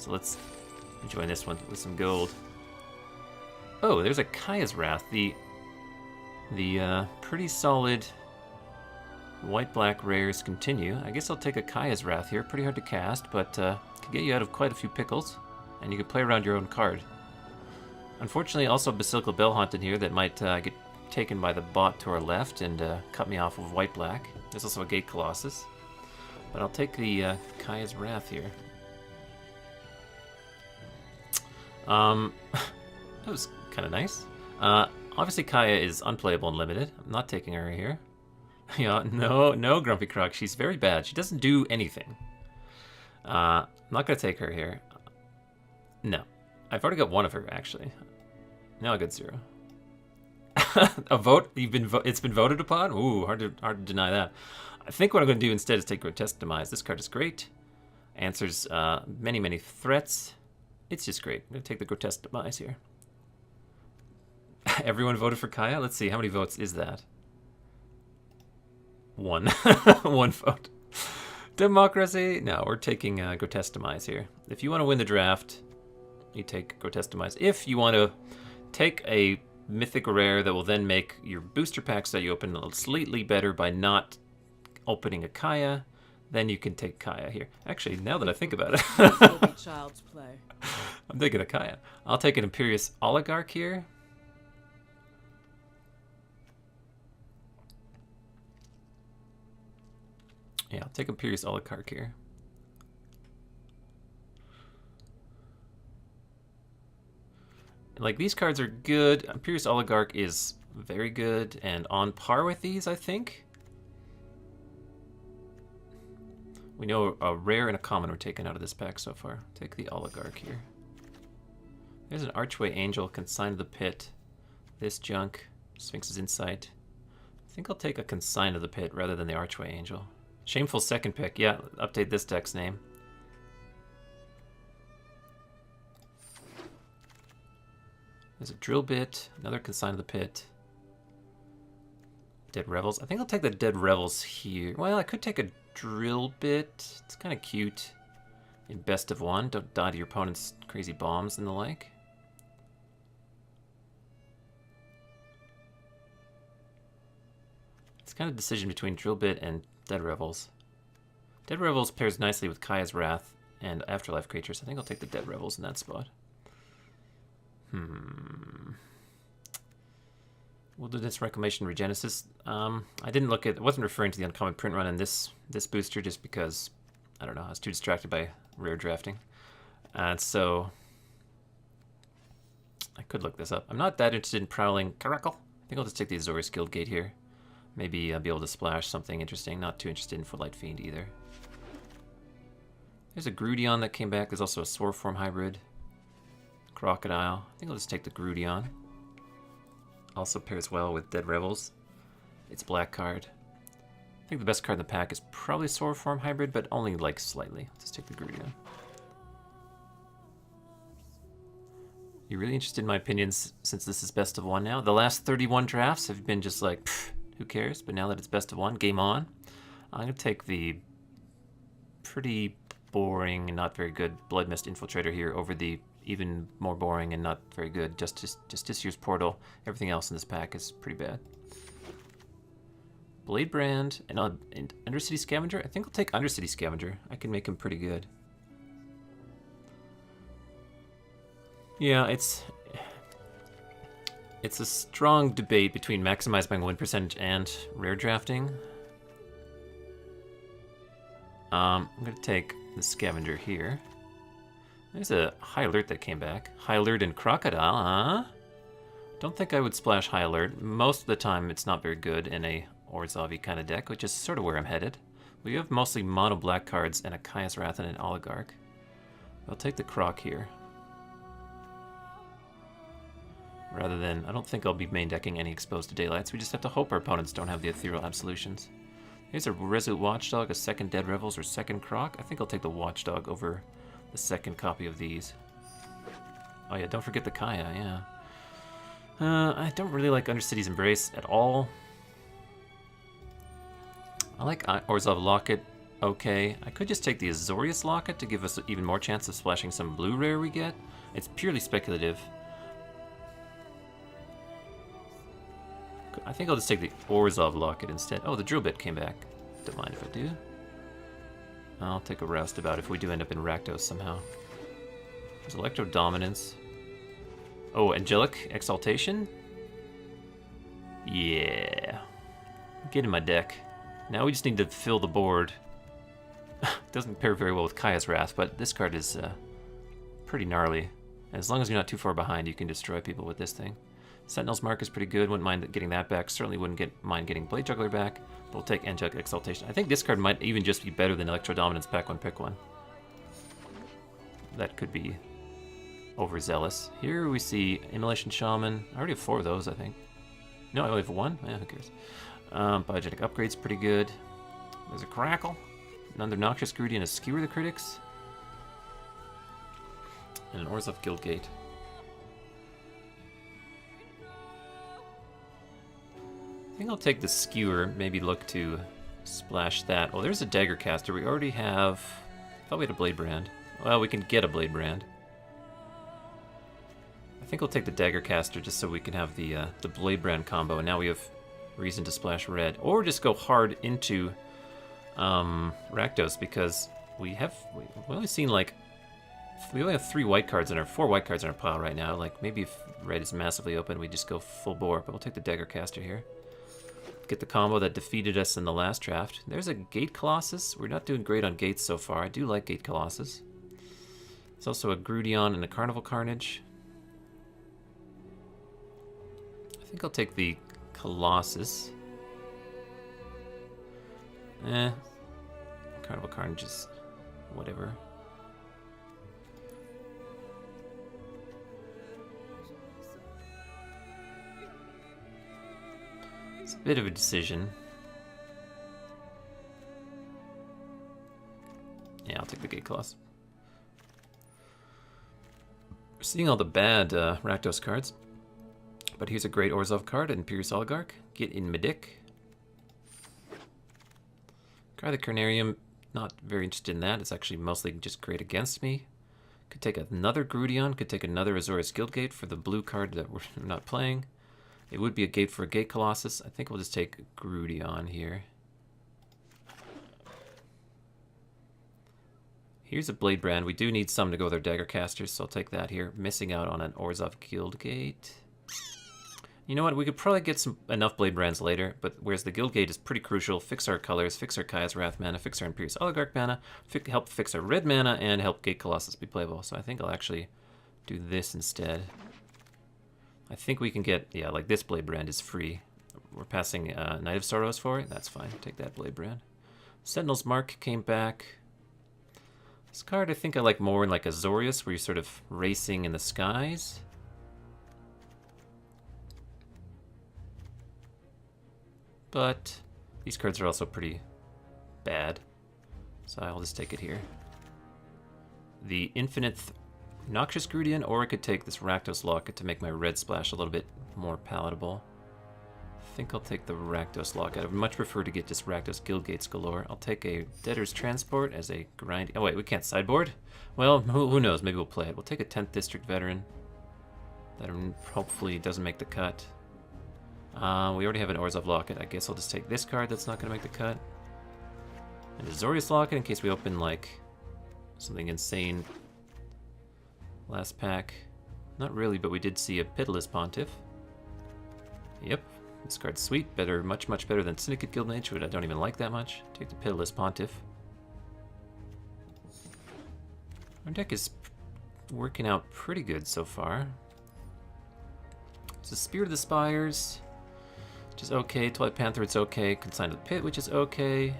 So let's enjoy this one with some gold. Oh, there's a Kaya's Wrath. The pretty solid white-black rares continue. I guess I'll take a Kaya's Wrath here. Pretty hard to cast, but can get you out of quite a few pickles. And you can play around your own card. Unfortunately, also a Basilical Bellhaunt in here that might get taken by the bot to our left and cut me off with white-black. There's also a Gate Colossus. But I'll take the Kaya's Wrath here. That was kind of nice. Obviously, Kaya is unplayable and limited. I'm not taking her here. Yeah, no, Grumpy Croc. She's very bad. She doesn't do anything. I'm not going to take her here. No. I've already got one of her, actually. Now I got 0. A vote? It's been voted upon? Ooh, hard to deny that. I think what I'm going to do instead is take Grotesque Demise. This card is great. Answers many threats. It's just great. I'm going to take the Grotesque Demise here. Everyone voted for Kaya? Let's see, how many votes is that? 1. 1 vote. Democracy? No, we're taking Grotesque Demise here. If you want to win the draft, you take Grotesque Demise. If you want to take a mythic rare that will then make your booster packs that you open slightly better by not opening a Kaya, then you can take Kaya here. Actually, now that I think about it, child's play. I'm taking a Kaya. I'll take an Imperious Oligarch here. Yeah, I'll take Imperious Oligarch here. Like, these cards are good. Imperious Oligarch is very good and on par with these, I think. We know a rare and a common were taken out of this pack so far. Take the Oligarch here. There's an Archway Angel, Consign to the Pit. This junk, Sphinx's Insight. I think I'll take a Consign to the Pit rather than the Archway Angel. Shameful second pick. Yeah, update this deck's name. There's a Drill Bit, another Consign to the Pit. Dead Revels. I think I'll take the Dead Revels here. Well, I could take a Drill Bit. It's kind of cute. In best of one. Don't die to your opponent's crazy bombs and the like. It's kind of a decision between Drill Bit and Dead Revels. Dead Revels pairs nicely with Kaya's Wrath and Afterlife Creatures. I think I'll take the Dead Revels in that spot. Wilderness Reclamation Regenesis. I didn't look at, I wasn't referring to the uncommon print run in this booster just because, I don't know, I was too distracted by rare drafting. And so, I could look this up. I'm not that interested in Prowling Caracal. I think I'll just take the Azorius Guild Gate here. Maybe I'll be able to splash something interesting. Not too interested in Footlight Fiend either. There's a Grudion that came back. There's also a Sword Form Hybrid. Crocodile. I think I'll just take the Grudion. Also pairs well with Dead Revels. It's a black card. I think the best card in the pack is probably Sword Form Hybrid, but only like slightly. Let's just take the Grudion. You're really interested in my opinions since this is best of one now? The last 31 drafts have been just like, pfft, who cares? But now that it's best of one, game on. I'm going to take the pretty boring and not very good Blood Mist Infiltrator here over the even more boring and not very good Justiciar's Portal. Everything else in this pack is pretty bad. Blade Brand and Undercity Scavenger. I think I'll take Undercity Scavenger. I can make him pretty good. Yeah, it's a strong debate between maximizing my win percentage and rare drafting. I'm going to take the Scavenger here. There's a High Alert that came back. High Alert and Crocodile, huh? Don't think I would splash High Alert. Most of the time it's not very good in a Orzhov kind of deck, which is sort of where I'm headed. We have mostly mono black cards and a Kaya's Wrath and an Oligarch. I'll take the Croc here. Rather than, I don't think I'll be main decking any Exposed to Daylights. We just have to hope our opponents don't have the Ethereal Absolutions. Here's a Resolute Watchdog, a second Dead Revels, or second Croc. I think I'll take the Watchdog over the second copy of these. Oh yeah, don't forget the Kaya, yeah. I don't really like Undercity's Embrace at all. I like Orzhov Locket okay. I could just take the Azorius Locket to give us even more chance of splashing some blue rare we get. It's purely speculative. I think I'll just take the Orzhov Locket instead. Oh, the Drill Bit came back. Don't mind if I do. I'll take a roustabout if we do end up in Rakdos somehow. There's Electro Dominance. Oh, Angelic Exaltation? Yeah. Get in my deck. Now we just need to fill the board. Doesn't pair very well with Kaya's Wrath, but this card is pretty gnarly. And as long as you're not too far behind, you can destroy people with this thing. Sentinel's Mark is pretty good. Wouldn't mind getting that back. Certainly wouldn't mind getting Blade Juggler back. But we'll take Angelic Exaltation. I think this card might even just be better than Electro Dominance Pack 1 Pick 1. That could be overzealous. Here we see Immolation Shaman. I already have 4 of those, I think. No, I only have 1? Yeah, who cares? Biogenic Upgrade's pretty good. There's a Crackle. Another Noxious Greedy and a Skewer the Critics. And an Orzhov Guildgate. I think I'll take the Skewer, maybe look to splash that. Oh, there's a Dagger Caster. We already have... I thought we had a Blade Brand. Well, we can get a Blade Brand. I think I'll take the Dagger Caster just so we can have the Blade Brand combo, and now we have reason to splash red. Or just go hard into Rakdos, because we only seen like... We only have 4 white cards in our pile right now. Like, maybe if red is massively open, we just go full bore, but we'll take the Dagger Caster here. Get the combo that defeated us in the last draft. There's a Gate Colossus. We're not doing great on gates so far. I do like Gate Colossus. There's also a Grudion and a Carnival Carnage. I think I'll take the Colossus. Carnival Carnage is whatever. It's a bit of a decision. Yeah, I'll take the Gate Colossus. We're seeing all the bad Rakdos cards. But here's a great Orzhov card, Imperious Oligarch. Get in Medic. Cry the Carnarium, not very interested in that. It's actually mostly just great against me. Could take another Grudion, could take another Azorius Guildgate for the blue card that we're not playing. It would be a gate for a Gate Colossus. I think we'll just take Grudion here. Here's a Blade Brand. We do need some to go with our Dagger Casters, so I'll take that here. Missing out on an Orzhov Guildgate. You know what? We could probably get enough Blade Brands later, but whereas the Guildgate is pretty crucial, fix our colors, fix our Kaya's Wrath mana, fix our Imperious Oligarch mana, help fix our red mana, and help Gate Colossus be playable. So I think I'll actually do this instead. I think we can get, yeah, like this Blade Brand is free. We're passing Night of Sorrows for it. That's fine. Take that Blade Brand. Sentinel's Mark came back. This card I think I like more in like Azorius, where you're sort of racing in the skies. But these cards are also pretty bad. So I'll just take it here. The Infinite Noxious Grudion, or I could take this Rakdos Locket to make my red splash a little bit more palatable. I think I'll take the Rakdos Locket. I would much prefer to get just Rakdos Guildgates galore. I'll take a Debtor's Transport as a grind. Oh wait, we can't sideboard? Well, who knows? Maybe we'll play it. We'll take a 10th District Veteran. That hopefully doesn't make the cut. We already have an Orzhov Locket. I guess I'll just take this card that's not going to make the cut. And a Azorius Locket in case we open like something insane. Last pack. Not really, but we did see a Pitiless Pontiff. Yep, this card's sweet. Better, much better than Syndicate Guildmage, which I don't even like that much. Take the Pitiless Pontiff. Our deck is working out pretty good so far. It's a Spirit of the Spires, which is okay. Twilight Panther, it's okay. Consigned to the Pit, which is okay.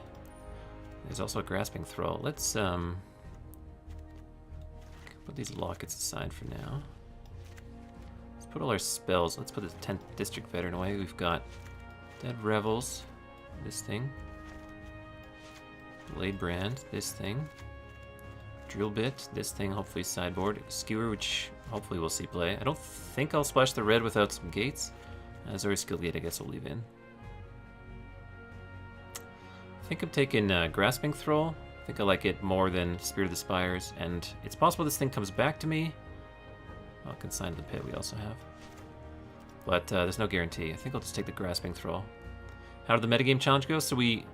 There's also a Grasping Thrall. Let's put these lockets aside for now. Let's put all our spells. Let's put the 10th District Veteran away. We've got Dead Revels, this thing. Blade Brand, this thing. Drill Bit, this thing, hopefully sideboard. Skewer, which hopefully we'll see play. I don't think I'll splash the red without some gates. Azorius Guildgate, I guess I'll leave in. I think I'm taking Grasping Thrall. I think I like it more than Spirit of the Spires, and it's possible this thing comes back to me. Well, Consign to the Pit we also have. But there's no guarantee. I think I'll just take the Grasping Thrall. How did the metagame challenge go? So we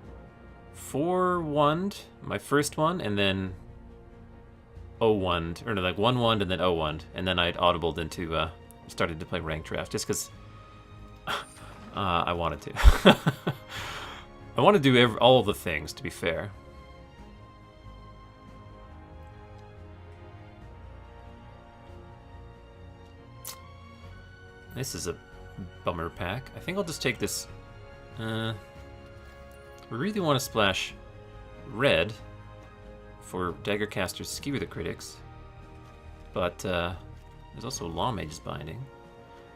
4-1'd my first one, and then 0-1'd, or no, like 1-1'd and then 0-1'd, and then I'd audibled into, started to play ranked draft, just because I wanted to. I want to do all the things, to be fair. This is a bummer pack. I think I'll just take this. We really want to splash red for Daggercaster's Skewer the Critics, but there's also Law Mage's Binding.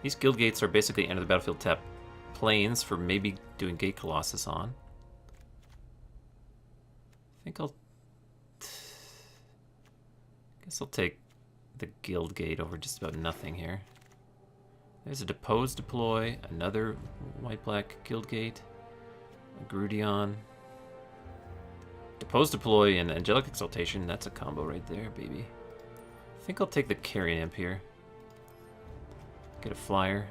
These guild gates are basically end of the battlefield tap planes for maybe doing Gate Colossus on. I think guess I'll take the guild gate over just about nothing here. There's a Depose deploy, another white-black guild gate, a Grudion. Depose deploy and Angelic Exaltation, that's a combo right there, baby. I think I'll take the Carrion Imp here. Get a flyer.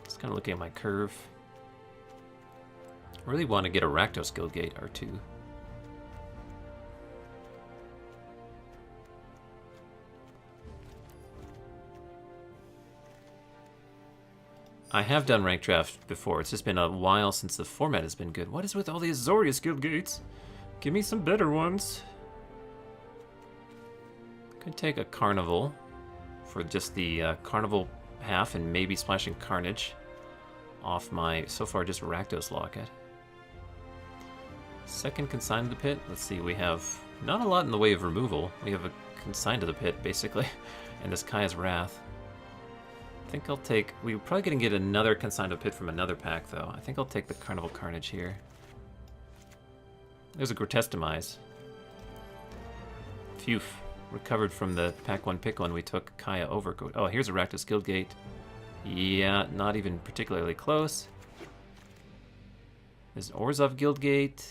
Just kind of looking at my curve. I really want to get a Rakdos guild gate, R2. I have done ranked draft before. It's just been a while since the format has been good. What is with all the Azorius guild gates? Give me some better ones. Could take a Carnival for just the Carnival half and maybe splashing Carnage off my, so far, just Rakdos Locket. Second Consign to the Pit. Let's see, we have not a lot in the way of removal. We have a Consign to the Pit, basically, and this Kaya's Wrath. I think I'll take... We're probably going to get another Consign to the Pit from another pack, though. I think I'll take the Carnival Carnage here. There's a Grotesque Demise. Phew. Recovered from the pack 1 pick 1 we took Kaya over. Oh, here's a Rakdos Guildgate. Yeah, not even particularly close. There's Orzhov Guildgate.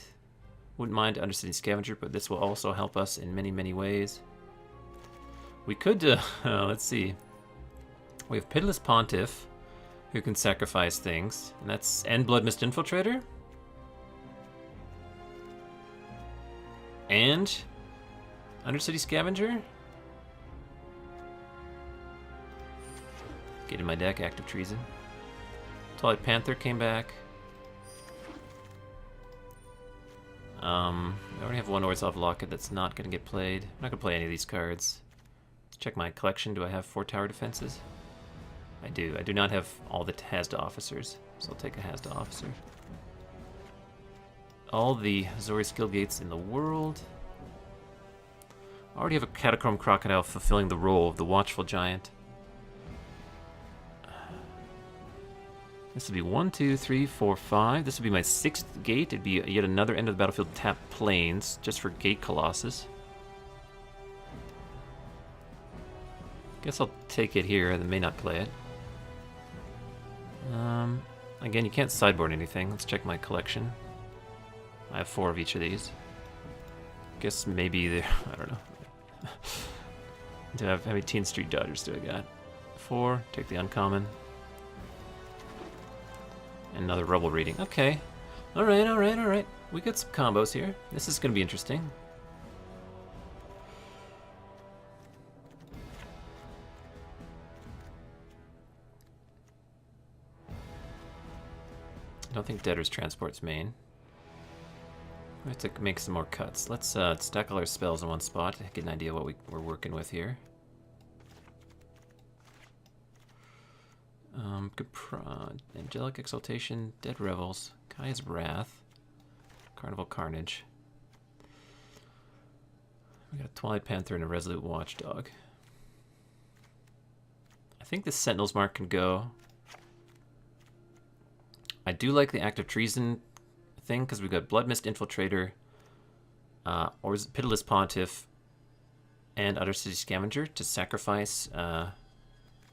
Wouldn't mind Undercity Scavenger, but this will also help us in many, many ways. We could... let's see. We have Pitiless Pontiff, who can sacrifice things, and that's Blood Mist Infiltrator. And Undercity Scavenger. Get in my deck, Active Treason. Twilight Panther came back. I already have one Orzhov Locket that's not going to get played. I'm not going to play any of these cards. Let's check my collection. Do I have 4 Tower Defenses? I do. I do not have all the Hazda Officers, so I'll take a Hazda Officer. All the Azorius Guild Gates in the world. I already have a Catacomb Crocodile fulfilling the role of the Watchful Giant. This would be 1, 2, 3, 4, 5. This would be my 6th gate. It'd be yet another end of the battlefield tap planes, just for Gate Colossus. Guess I'll take it here, and may not play it. Again, you can't sideboard anything. Let's check my collection. I have 4 of each of these. Guess maybe they're... I don't know. Do I have, how many Teen Street Dodgers do I got? 4. Take the uncommon. Another Rebel reading. Okay. Alright, alright, alright. We got some combos here. This is going to be interesting. I don't think Debtor's Transport's main. We have to make some more cuts. Let's stack all our spells in one spot to get an idea what we're working with here. Angelic Exaltation, Dead Revels, Kaya's Wrath, Carnival Carnage. We got a Twilight Panther and a Resolute Watchdog. I think the Sentinel's Mark can go. I do like the Active Treason thing because we've got Blood Mist Infiltrator, or Pitiless Pontiff, and Undercity Scavenger to sacrifice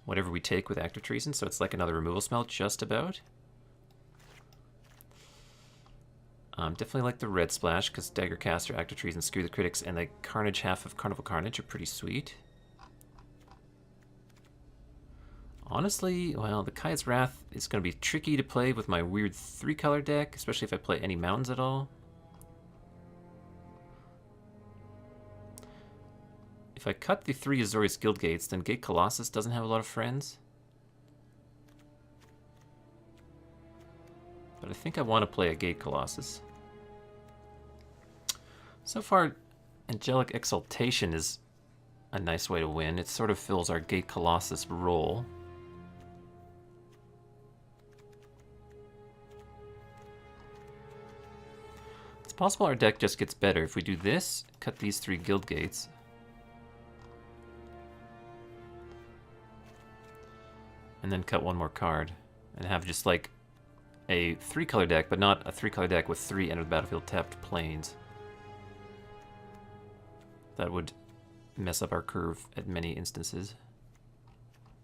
whatever we take with Active Treason, so it's like another removal spell, just about. Definitely like the red splash, because Dagger Caster, Active Treason, Screw the Critics, and the Carnage half of Carnival Carnage are pretty sweet. Honestly, well, the Kaya's Wrath is going to be tricky to play with my weird 3-color deck, especially if I play any mountains at all. If I cut the 3 Azorius Guild Gates, then Gate Colossus doesn't have a lot of friends. But I think I want to play a Gate Colossus. So far, Angelic Exaltation is a nice way to win. It sort of fills our Gate Colossus role. It's possible our deck just gets better if we do this, cut these 3 Guild Gates. And then cut 1 more card. And have just like a 3-color deck, but not a 3-color deck with 3 enter the battlefield tapped planes. That would mess up our curve at many instances.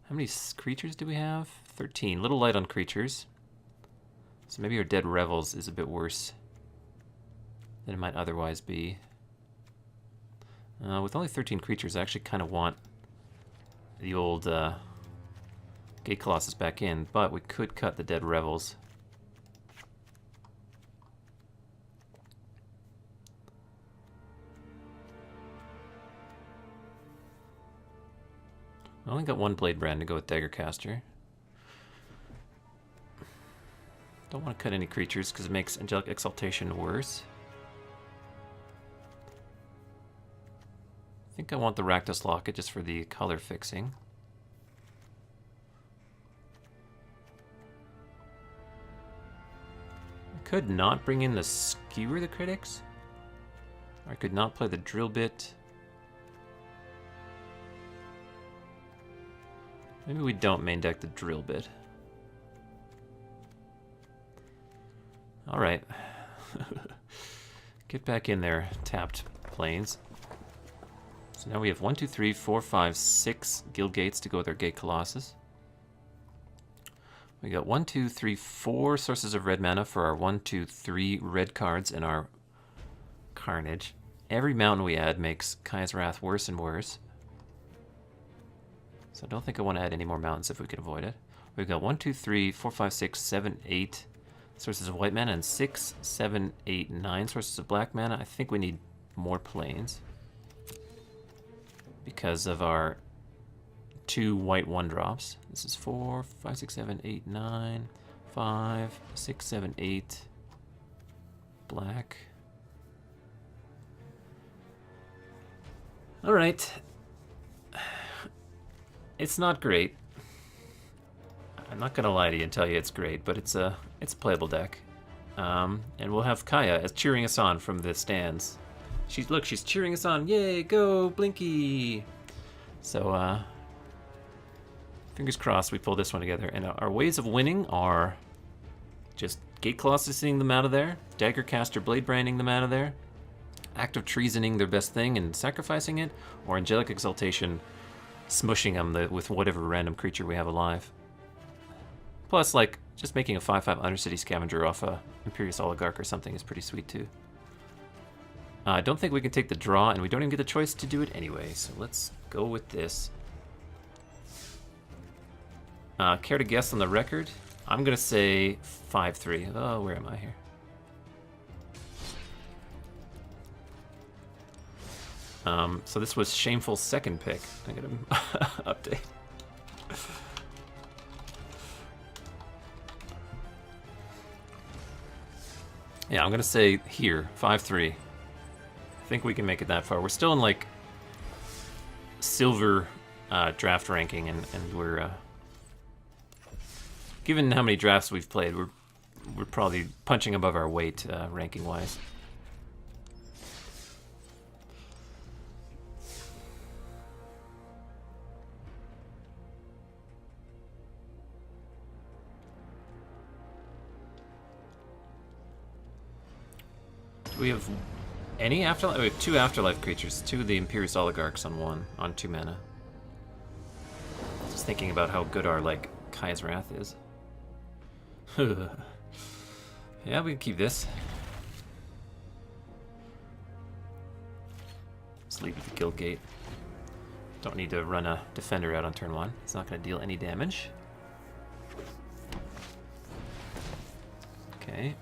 How many creatures do we have? 13. Little light on creatures. So maybe our Dead Revels is a bit worse than it might otherwise be. With only 13 creatures, I actually kind of want the old Gate Colossus back in, but we could cut the Dead Revels. I only got 1 Blade Brand to go with Dagger Caster. Don't want to cut any creatures because it makes Angelic Exaltation worse. I think I want the Rakdos Locket just for the color fixing. I could not bring in the Skewer the Critics. Or I could not play the Drill Bit. Maybe we don't main deck the Drill Bit. Alright. Get back in there, tapped planes. So now we have 1, 2, 3, 4, 5, 6 Guild Gates to go with our Gate Colossus. We got 1, 2, 3, 4 sources of red mana for our 1, 2, 3 red cards in our Carnage. Every mountain we add makes Kaya's Wrath worse and worse. So I don't think I want to add any more mountains if we can avoid it. We've got 1, 2, 3, 4, 5, 6, 7, 8 sources of white mana and 6, 7, 8, 9 sources of black mana. I think we need more planes because of our 2 white 1-drops. This is 4, 5, 6, 7, 8, 9, 5, 6, 7, 8 black. All right. It's not great. I'm not gonna lie to you and tell you it's great, but it's a playable deck. And we'll have Kaya as cheering us on from the stands. She's cheering us on. Yay, go Blinky! So fingers crossed we pull this one together. And our ways of winning are just Gate Colossusing them out of there, Dagger Caster Blade Branding them out of there, Active Treasoning their best thing and sacrificing it, or Angelic Exaltation smushing them with whatever random creature we have alive. Plus, like, just making a 5/5 Undercity Scavenger off a Imperious Oligarch or something is pretty sweet too. I don't think we can take the draw, and we don't even get the choice to do it anyway, so let's go with this. Care to guess on the record? I'm gonna say 5-3. Oh, where am I here? So this was Shameful second pick. I gotta update. Yeah, I'm gonna say here, 5-3. I think we can make it that far. We're still in like silver draft ranking, and we're given how many drafts we've played, we're probably punching above our weight ranking wise. Do we have any afterlife? We have 2 afterlife creatures, 2 of the Imperious Oligarchs on 2 mana. Just thinking about how good our like Kaya's Wrath is. Yeah, we can keep this. just leave the guild gate. Don't need to run a defender out on turn 1. It's not going to deal any damage. Okay.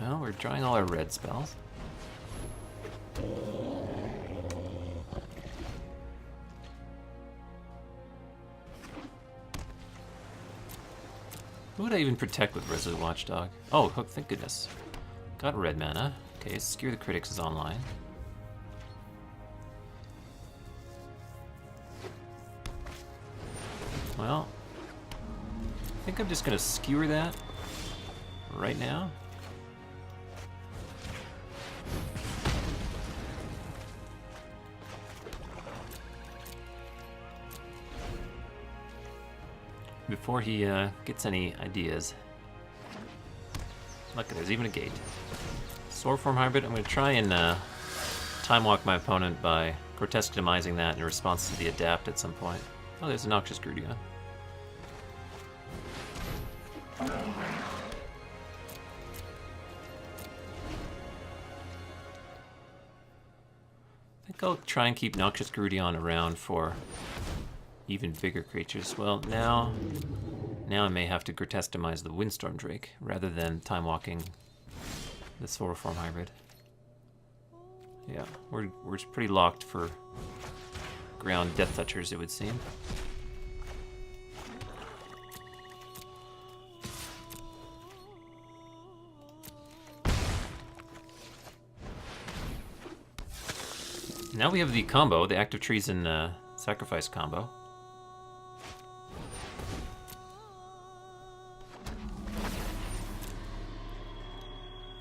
Well, we're drawing all our red spells. Who would I even protect with Resolute Watchdog? Oh, Hook, thank goodness. Got red mana. Okay, Skewer the Critics is online. Well, I think I'm just going to skewer that right now. Before he gets any ideas. Look, there's even a gate. Sword Form Hybrid, I'm going to try and time walk my opponent by grotesque demising that in response to the adapt at some point. Oh, there's a Noxious Grudion. I think I'll try and keep Noxious Grudion around for even bigger creatures. Well, now I may have to grotesque demise the Windstorm Drake rather than time walking the Sword Form Hybrid. Yeah, we're pretty locked for ground Death Touchers, it would seem. Now we have the combo, the Active Treason Sacrifice combo.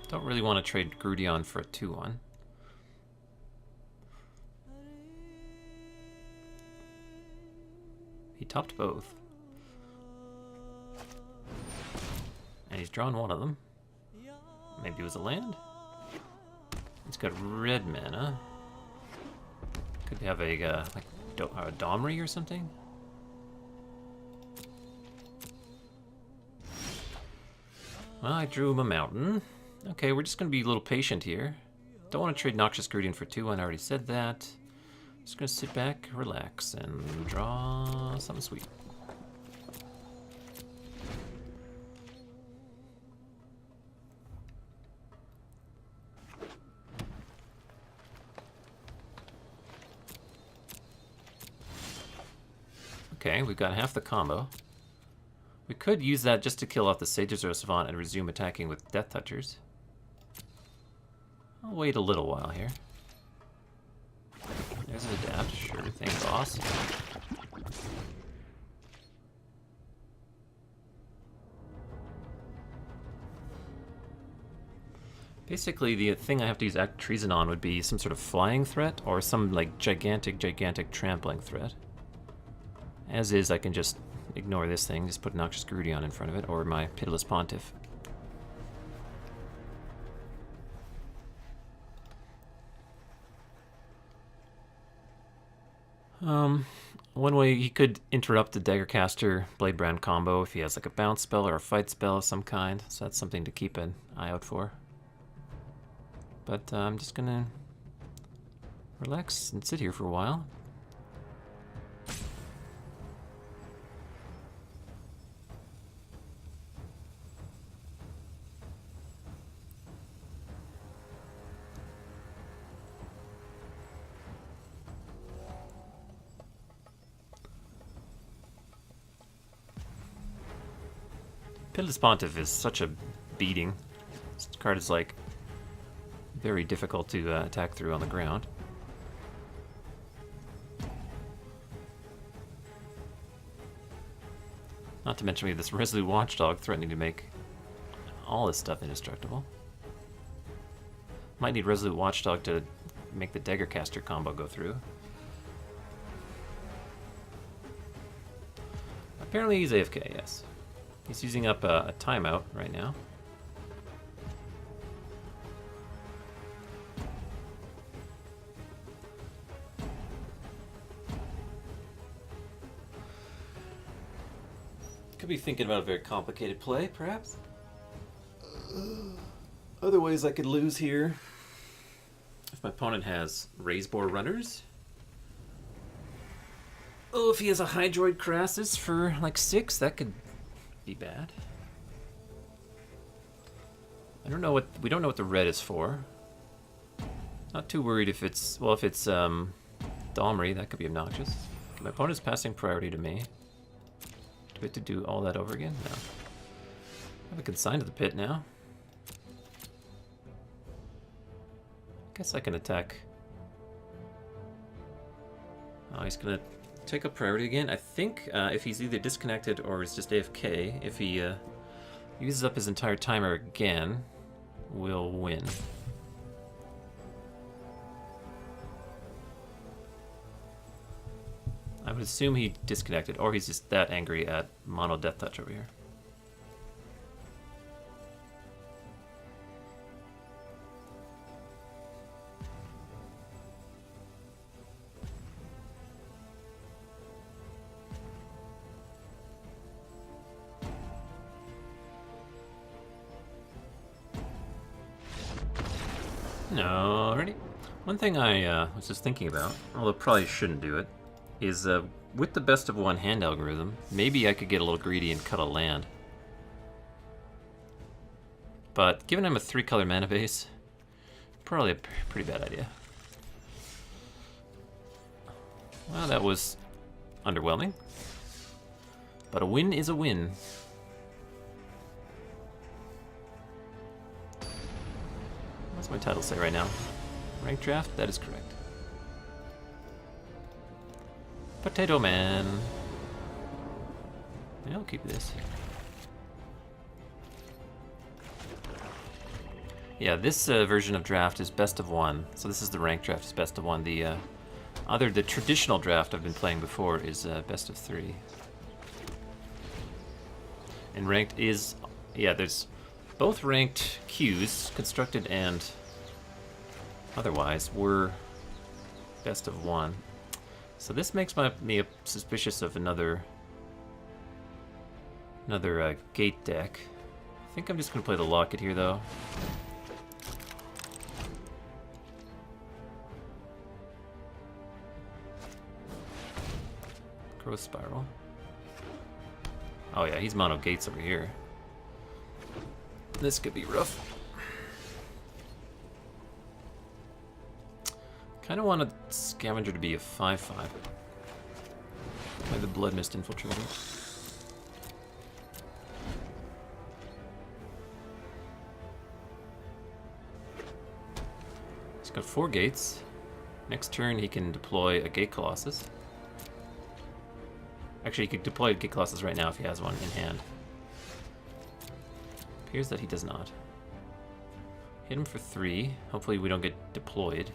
Don't really want to trade Grudion for a 2-1. He topped both. And he's drawn one of them. Maybe it was a land? He's got red mana. Could have a Domri or something? Well, I drew him a mountain. Okay, we're just going to be a little patient here. Don't want to trade Noxious Grudion for 2-1, I already said that. Just going to sit back, relax, and draw something sweet. Okay, we've got half the combo. We could use that just to kill off the Sage's Row Savant and resume attacking with Death Touchers. I'll wait a little while here. There's an adapt. Sure thing, boss. Basically, the thing I have to use Active Treason on would be some sort of flying threat or some like gigantic trampling threat. As is, I can just ignore this thing, just put Noxious Grudion in front of it, or my Pitiless Pontiff. One way he could interrupt the Daggercaster Bladebrand combo if he has like a bounce spell or a fight spell of some kind, so that's something to keep an eye out for. But I'm just gonna relax and sit here for a while. Pitiless Pontiff is such a beating. This card is like very difficult to attack through on the ground. Not to mention we have this Resolute Watchdog threatening to make all this stuff indestructible. Might need Resolute Watchdog to make the Daggercaster combo go through. Apparently he's AFK, yes. He's using up a timeout right now. Could be thinking about a very complicated play, perhaps. Otherwise, I could lose here. If my opponent has raise boar runners. Oh, if he has a Hydroid Crassus for like 6, that could be bad. I don't know what, we don't know what the red is for. Not too worried if it's, well, if it's Domri, that could be obnoxious. Okay, my opponent's passing priority to me. Do we have to do all that over again? No. I have a consign to the pit now. Guess I can attack. Oh, he's gonna take up priority again. I think if he's either disconnected or is just AFK, if he uses up his entire timer again, we'll win. I would assume he disconnected, or he's just that angry at Mono Death Touch over here. Alrighty. One thing I was just thinking about, although probably shouldn't do it, is with the best of one hand algorithm, maybe I could get a little greedy and cut a land. But given I'm a 3-color mana base, probably a pretty bad idea. Well, that was underwhelming. But a win is a win. What's my title say right now? Rank draft? That is correct. Potato Man. Yeah, I'll keep this. Yeah, this version of draft is best of one. So this is the rank draft, is best of one. The the traditional draft I've been playing before is best of 3. And ranked is, yeah, there's both ranked queues, constructed and otherwise, were best of 1. So this makes me suspicious of another gate deck. I think I'm just gonna play the Locket here though. Growth Spiral. Oh yeah, he's mono gates over here. This could be rough. Kind of want a Scavenger to be a 5/5. Play the Blood Mist Infiltrator. He's got 4 gates. Next turn he can deploy a Gate Colossus. Actually, he could deploy a Gate Colossus right now if he has one in hand. Appears that he does not. Hit him for 3. Hopefully we don't get deployed.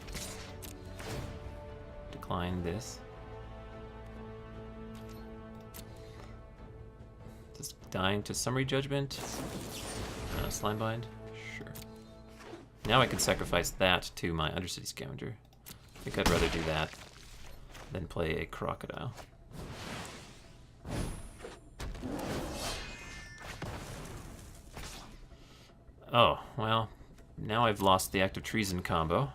Decline this. Just dying to Summary Judgment. Slime Bind? Sure. Now I can sacrifice that to my Undercity Scavenger. I think I'd rather do that than play a Crocodile. Oh, well, now I've lost the Act of Treason combo.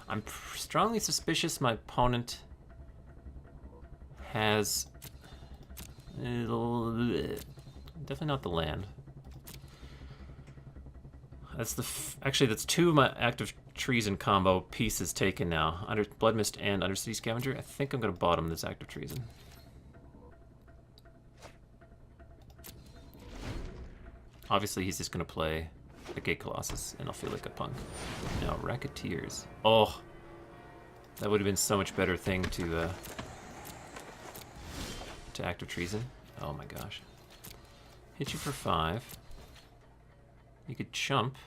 I'm strongly suspicious my opponent has... definitely not the land. That's the... actually, that's 2 of my Act of Treason combo pieces taken now. Blood Mist and Undercity Scavenger. I think I'm going to bottom this Act of Treason. Obviously, he's just going to play a Gate Colossus, and I'll feel like a punk. Now, Racketeers. Oh, that would have been so much better thing to Act of Treason. Oh my gosh. Hit you for 5. You could chump.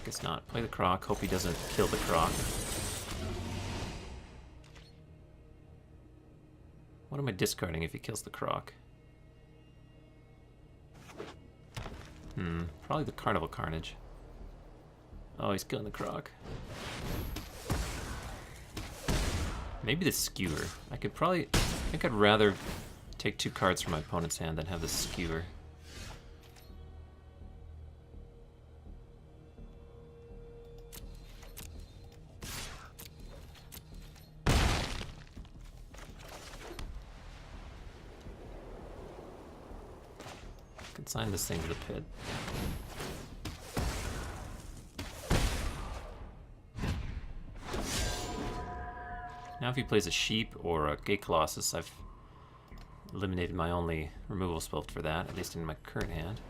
Guess not. Play the Croc. Hope he doesn't kill the Croc. What am I discarding if he kills the Croc? Probably the Carnival Carnage. Oh, he's killing the Croc. Maybe the Skewer. I think I'd rather take 2 cards from my opponent's hand than have the Skewer. Consign this thing to the pit. Now if he plays a sheep or a Gate Colossus, I've eliminated my only removal spell for that, at least in my current hand.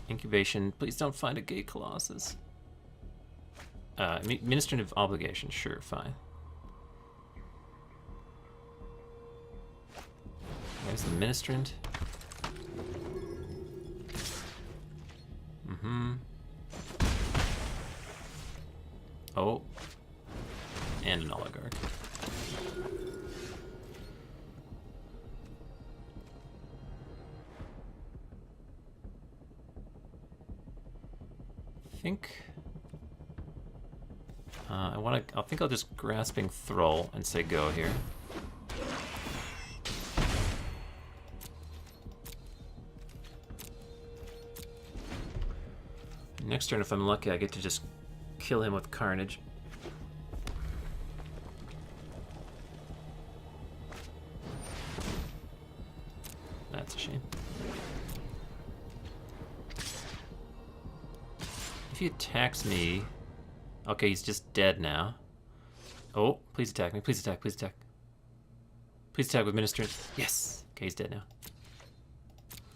Incubation, please don't find a Gate Colossus. Ministrative Obligation, sure, fine. There's the Ministrant. Oh. And an Oligarch. I think I'll just Grasping Thrall and say go here. Next turn, if I'm lucky, I get to just kill him with Carnage. That's a shame. If he attacks me... Okay, he's just dead now. Oh, please attack me. Please attack, please attack. Please attack with Ministrant. Yes! Okay, he's dead now.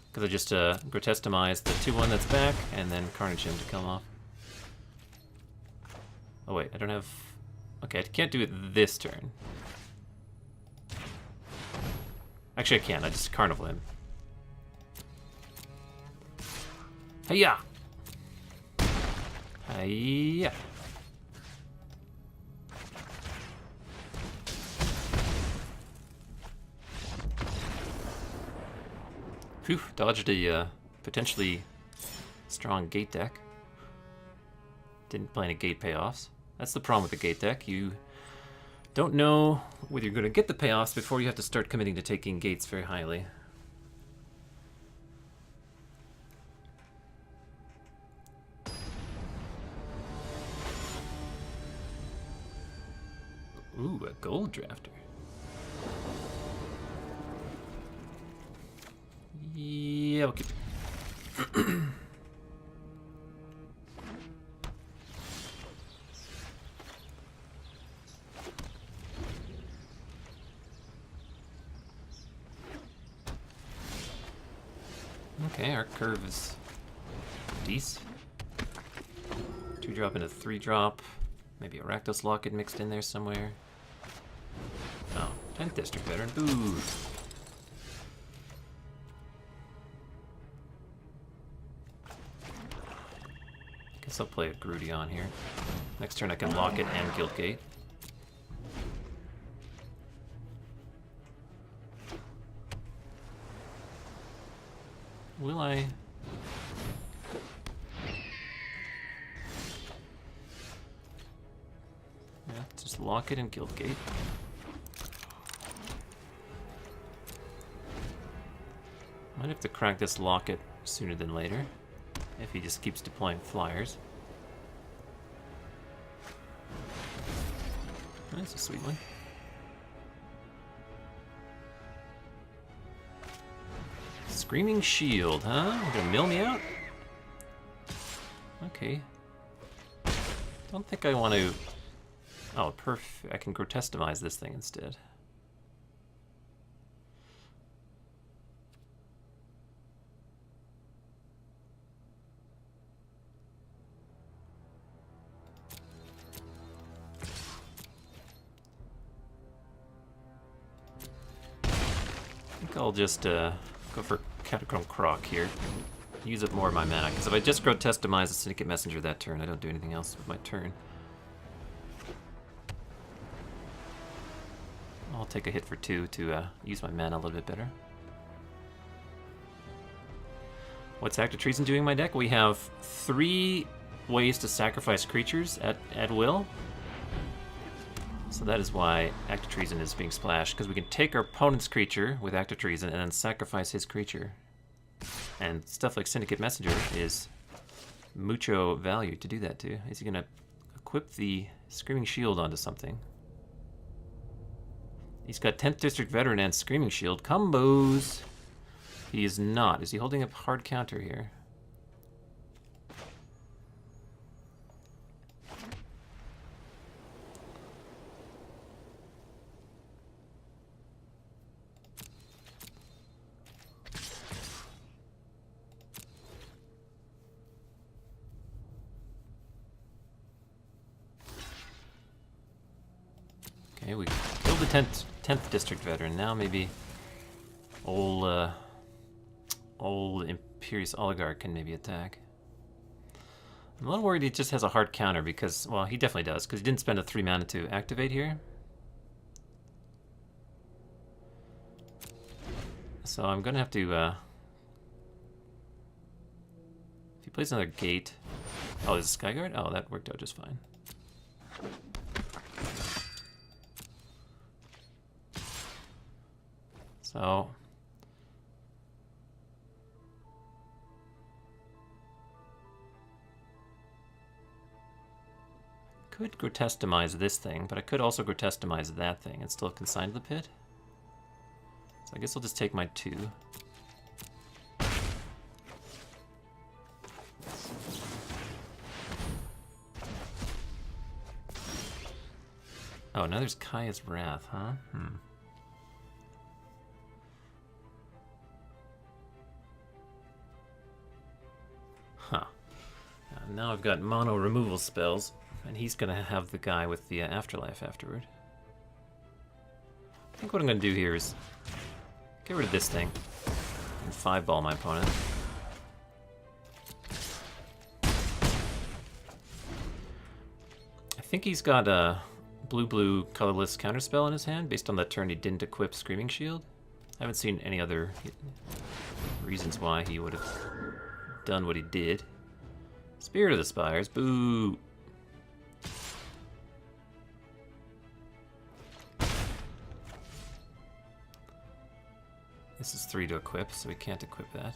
Because I just Grotestimized the 2-1 that's back, and then Carnage him to kill him off. Oh wait, I don't have... Okay, I can't do it this turn. Actually, I can. I just Carnival him. Hiya! Hiya! Phew, dodged a potentially strong gate deck. Didn't play any gate payoffs. That's the problem with the gate deck. You don't know whether you're going to get the payoffs before you have to start committing to taking gates very highly. Ooh, a gold drafter. Yeah, okay. Okay, our curve is decent. 2-drop into 3-drop. Maybe a Rakdos Locket mixed in there somewhere. Oh, 10th District Veteran. Boo! Guess I'll play a Groody on here. Next turn I can lock it and Guildgate. Will I? Yeah, just lock it and Guildgate. Might have to crack this locket sooner than later, if he just keeps deploying flyers. That's a sweet one. Screaming Shield, huh? You're gonna mill me out? Okay. Don't think I want to... Oh, perfect. I can Grotestimize this thing instead. I think I'll just go for Catacomb Croc here. Use up more of my mana, because if I just Grotestimize the Syndicate Messenger that turn, I don't do anything else with my turn. I'll take a hit for 2 to use my mana a little bit better. What's Act of Treason doing in my deck? We have 3 ways to sacrifice creatures at will. So that is why Act of Treason is being splashed, because we can take our opponent's creature with Act of Treason and then sacrifice his creature. And stuff like Syndicate Messenger is mucho value to do that to. Is he going to equip the Screaming Shield onto something? He's got 10th District Veteran and Screaming Shield combos. He is not. Is he holding up hard counter here? Okay, we killed the 10th district veteran. Now maybe old Imperious Oligarch can maybe attack. I'm a little worried he just has a hard counter because, well, he definitely does, because he didn't spend a 3 mana to activate here. So I'm going to have to, if he plays another gate... Oh, is it Skyguard? Oh, that worked out just fine. So... could grotesquemize this thing, but I could also grotesquemize that thing and still consign to the pit. So I guess I'll just take my 2. Oh, now there's Kaya's Wrath, huh? Huh. Now I've got mono removal spells, and he's going to have the guy with the afterlife afterward. I think what I'm going to do here is get rid of this thing and 5-ball my opponent. I think he's got a blue-blue colorless counterspell in his hand based on that turn he didn't equip Screaming Shield. I haven't seen any other reasons why he would have done what he did. Spirit of the Spires, boo! This is 3 to equip, so we can't equip that.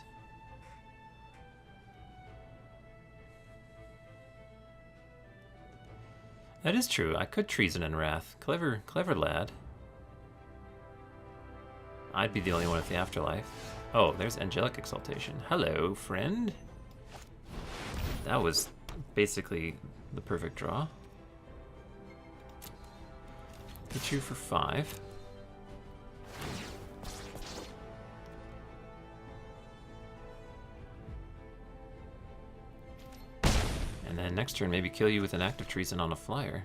That is true. I could Treason and Wrath. Clever, clever lad. I'd be the only one with the afterlife. Oh, there's Angelic Exaltation. Hello, friend. That was basically the perfect draw. Hit you for 5. And then next turn, maybe kill you with an Active Treason on a flyer.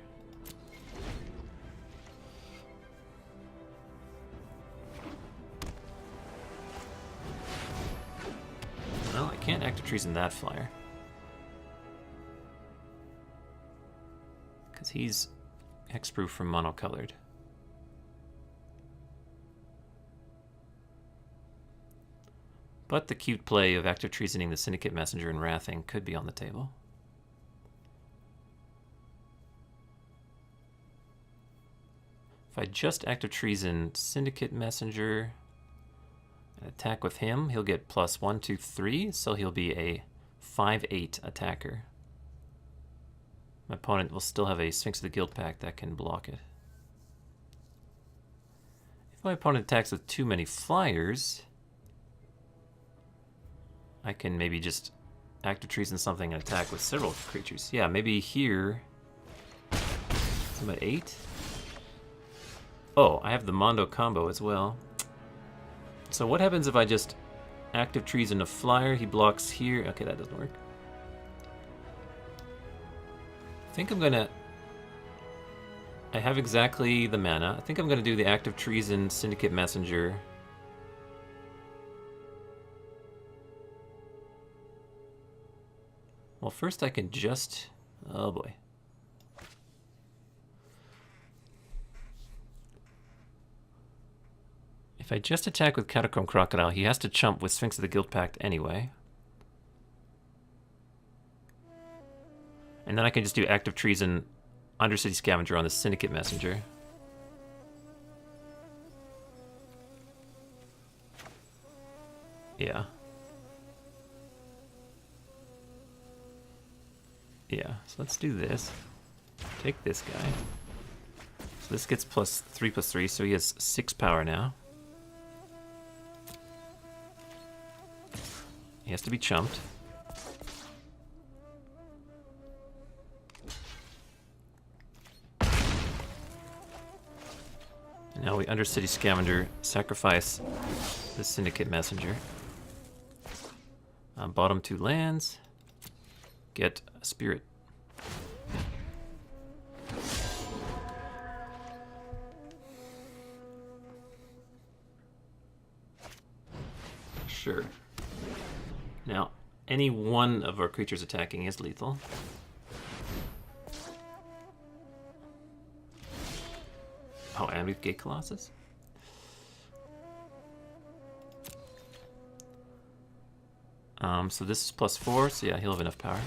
Well, I can't Active Treason that flyer. Because he's hexproof from monocolored. But the cute play of Active Treasoning the Syndicate Messenger and Wrathing could be on the table. If I just Active Treason Syndicate Messenger and attack with him, he'll get +1, 2, 3, so he'll be a 5/8 attacker. My opponent will still have a Sphinx of the Guild Pact that can block it. If my opponent attacks with too many flyers, I can maybe just Active Treason something and attack with several creatures. Yeah, maybe here. I'm at 8. Oh, I have the Mondo combo as well. So what happens if I just Active Treason a flyer? He blocks here. Okay, that doesn't work. I think I'm gonna... I have exactly the mana. I think I'm gonna do the Active Treason Syndicate Messenger. Well, first I can just... Oh boy. If I just attack with Catacomb Crocodile, he has to chump with Sphinx of the Guild Pact anyway. And then I can just do Active Treason Undercity Scavenger on the Syndicate Messenger. Yeah. Yeah, so let's do this. Take this guy. So this gets +3/+3, so he has 6 power now. He has to be chumped. And now we Undercity Scavenger, sacrifice the Syndicate Messenger. Bottom 2 lands, get a Spirit. Sure. Now, any one of our creatures attacking is lethal. Oh, and we've Gate Colossus? So this is +4, so yeah, he'll have enough power.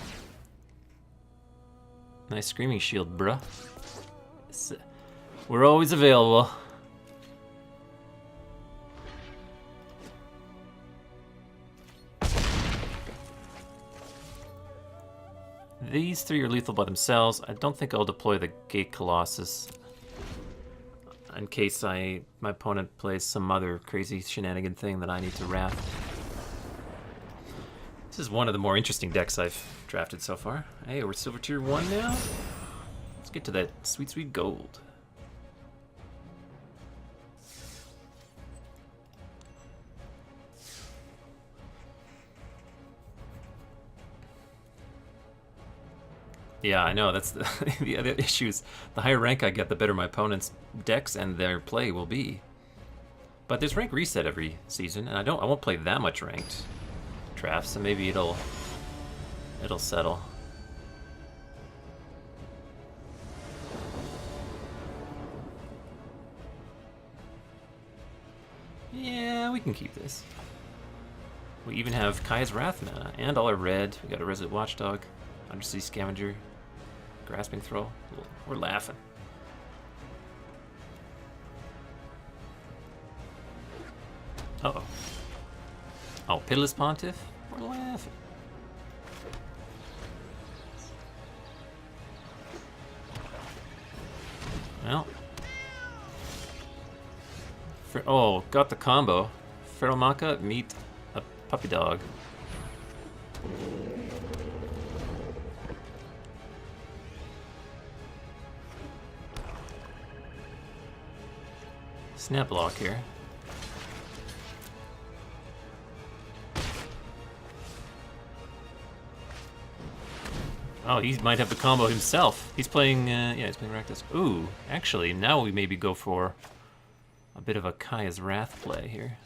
Nice Screaming Shield, bruh. We're always available. These 3 are lethal by themselves. I don't think I'll deploy the Gate Colossus in case my opponent plays some other crazy shenanigan thing that I need to wrath. This is one of the more interesting decks I've drafted so far. Hey, we're Silver Tier 1 now. Let's get to that sweet, sweet gold. Yeah, I know, that's the other issues. The higher rank I get, the better my opponent's decks and their play will be. But there's rank reset every season, and I won't play that much ranked drafts, so maybe it'll settle. Yeah, we can keep this. We even have Kaya's Wrath mana, and all our red. We got a Resolute Watchdog, Undersea Scavenger, Grasping Throw. We're laughing. Uh-oh. Oh, Pitiless Pontiff? We're laughing. Well. Oh, got the combo. Feral Maka, meet a puppy dog. Snap block here. Oh, he might have the combo himself. He's playing, yeah, he's playing Rakdos. Ooh, actually, now we maybe go for a bit of a Kaya's Wrath play here.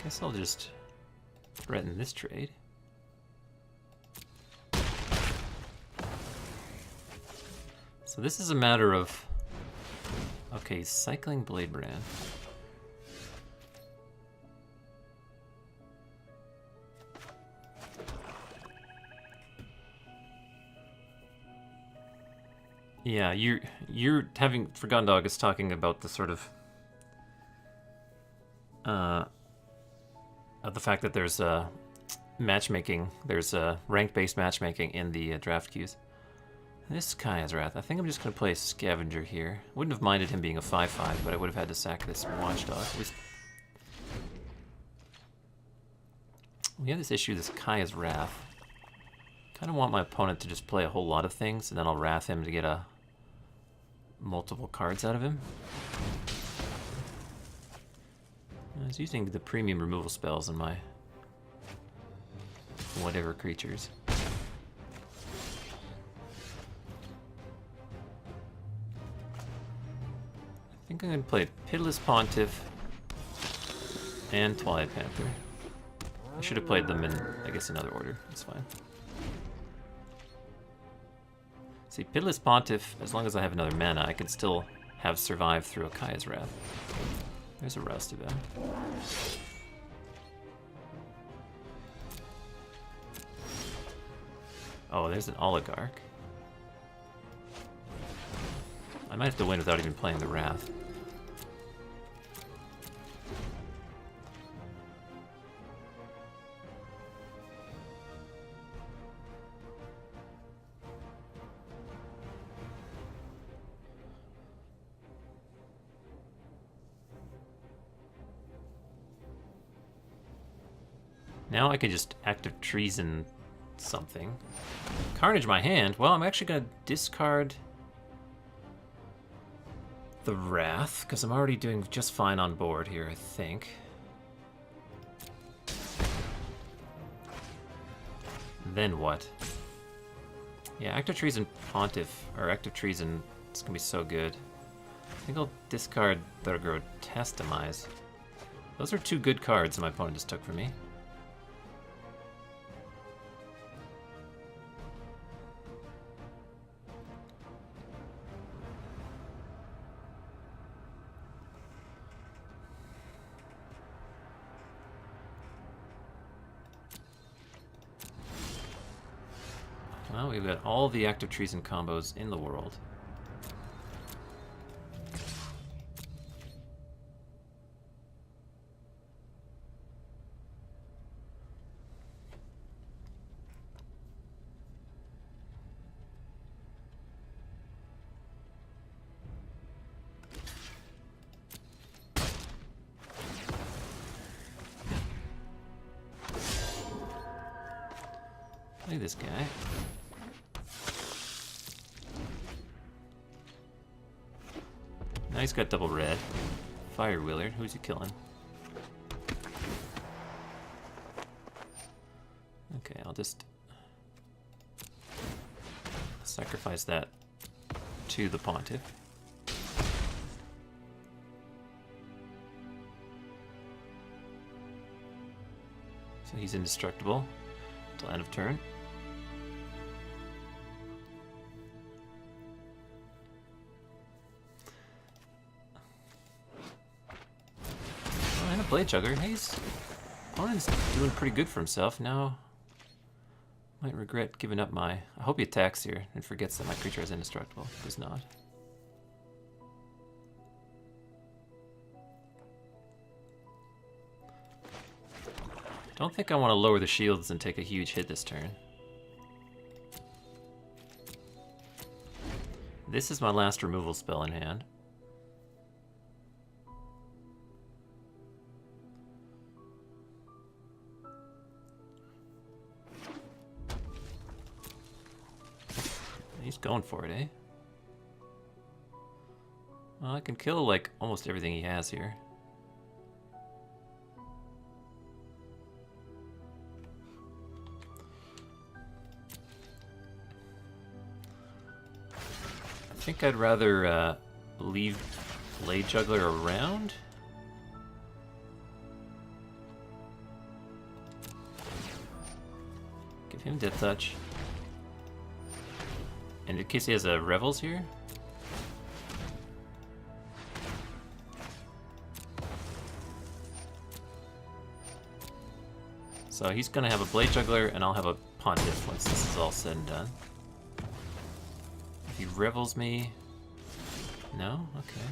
Guess I'll just threaten this trade. So this is a matter of... Okay, cycling Blade Brand. Yeah, you're having... Forgotten Dog is talking about the sort of the fact that there's matchmaking, there's rank-based matchmaking in the draft queues. This Kaya's Wrath, I think I'm just going to play a Scavenger here. Wouldn't have minded him being a 5/5, but I would have had to sack this Watchdog. We have this issue, this Kaya's Wrath. Kind of want my opponent to just play a whole lot of things, and then I'll Wrath him to get multiple cards out of him. I was using the premium removal spells on my whatever creatures. I think I'm going to play Pitiless Pontiff and Twilight Panther. I should have played them in, I guess, another order. That's fine. See, Pitiless Pontiff, as long as I have another mana, I can still have survived through a Kaya's Wrath. There's a Roustabout. Oh, there's an Oligarch. I might have to win without even playing the Wrath. Now I can just active treason something. Carnage my hand. Well, I'm actually going to discard the Wrath, because I'm already doing just fine on board here, I think. Then what? Yeah, active treason Pontiff, or active treason, it's going to be so good. I think I'll discard the Grotestimize. Those are two good cards my opponent just took from me. Well, we've got all the active treason combos in the world. Look at this guy. Now he's got double red. Fire Wheeler, who's he killing? Okay, I'll just sacrifice that to the Pontiff. So he's indestructible until end of turn. Blade Juggler. His opponent's doing pretty good for himself. Now, might regret giving up my... I hope he attacks here and forgets that my creature is indestructible. Does not. Don't think I want to lower the shields and take a huge hit this turn. This is my last removal spell in hand. He's going for it, eh? Well, I can kill, like, almost everything he has here. I think I'd rather leave Blade Juggler around. Give him Death Touch. And in case he has a Revels here. So he's gonna have a Blade Juggler and I'll have a Pontiff once this is all said and done. If he Revels me... No? Okay.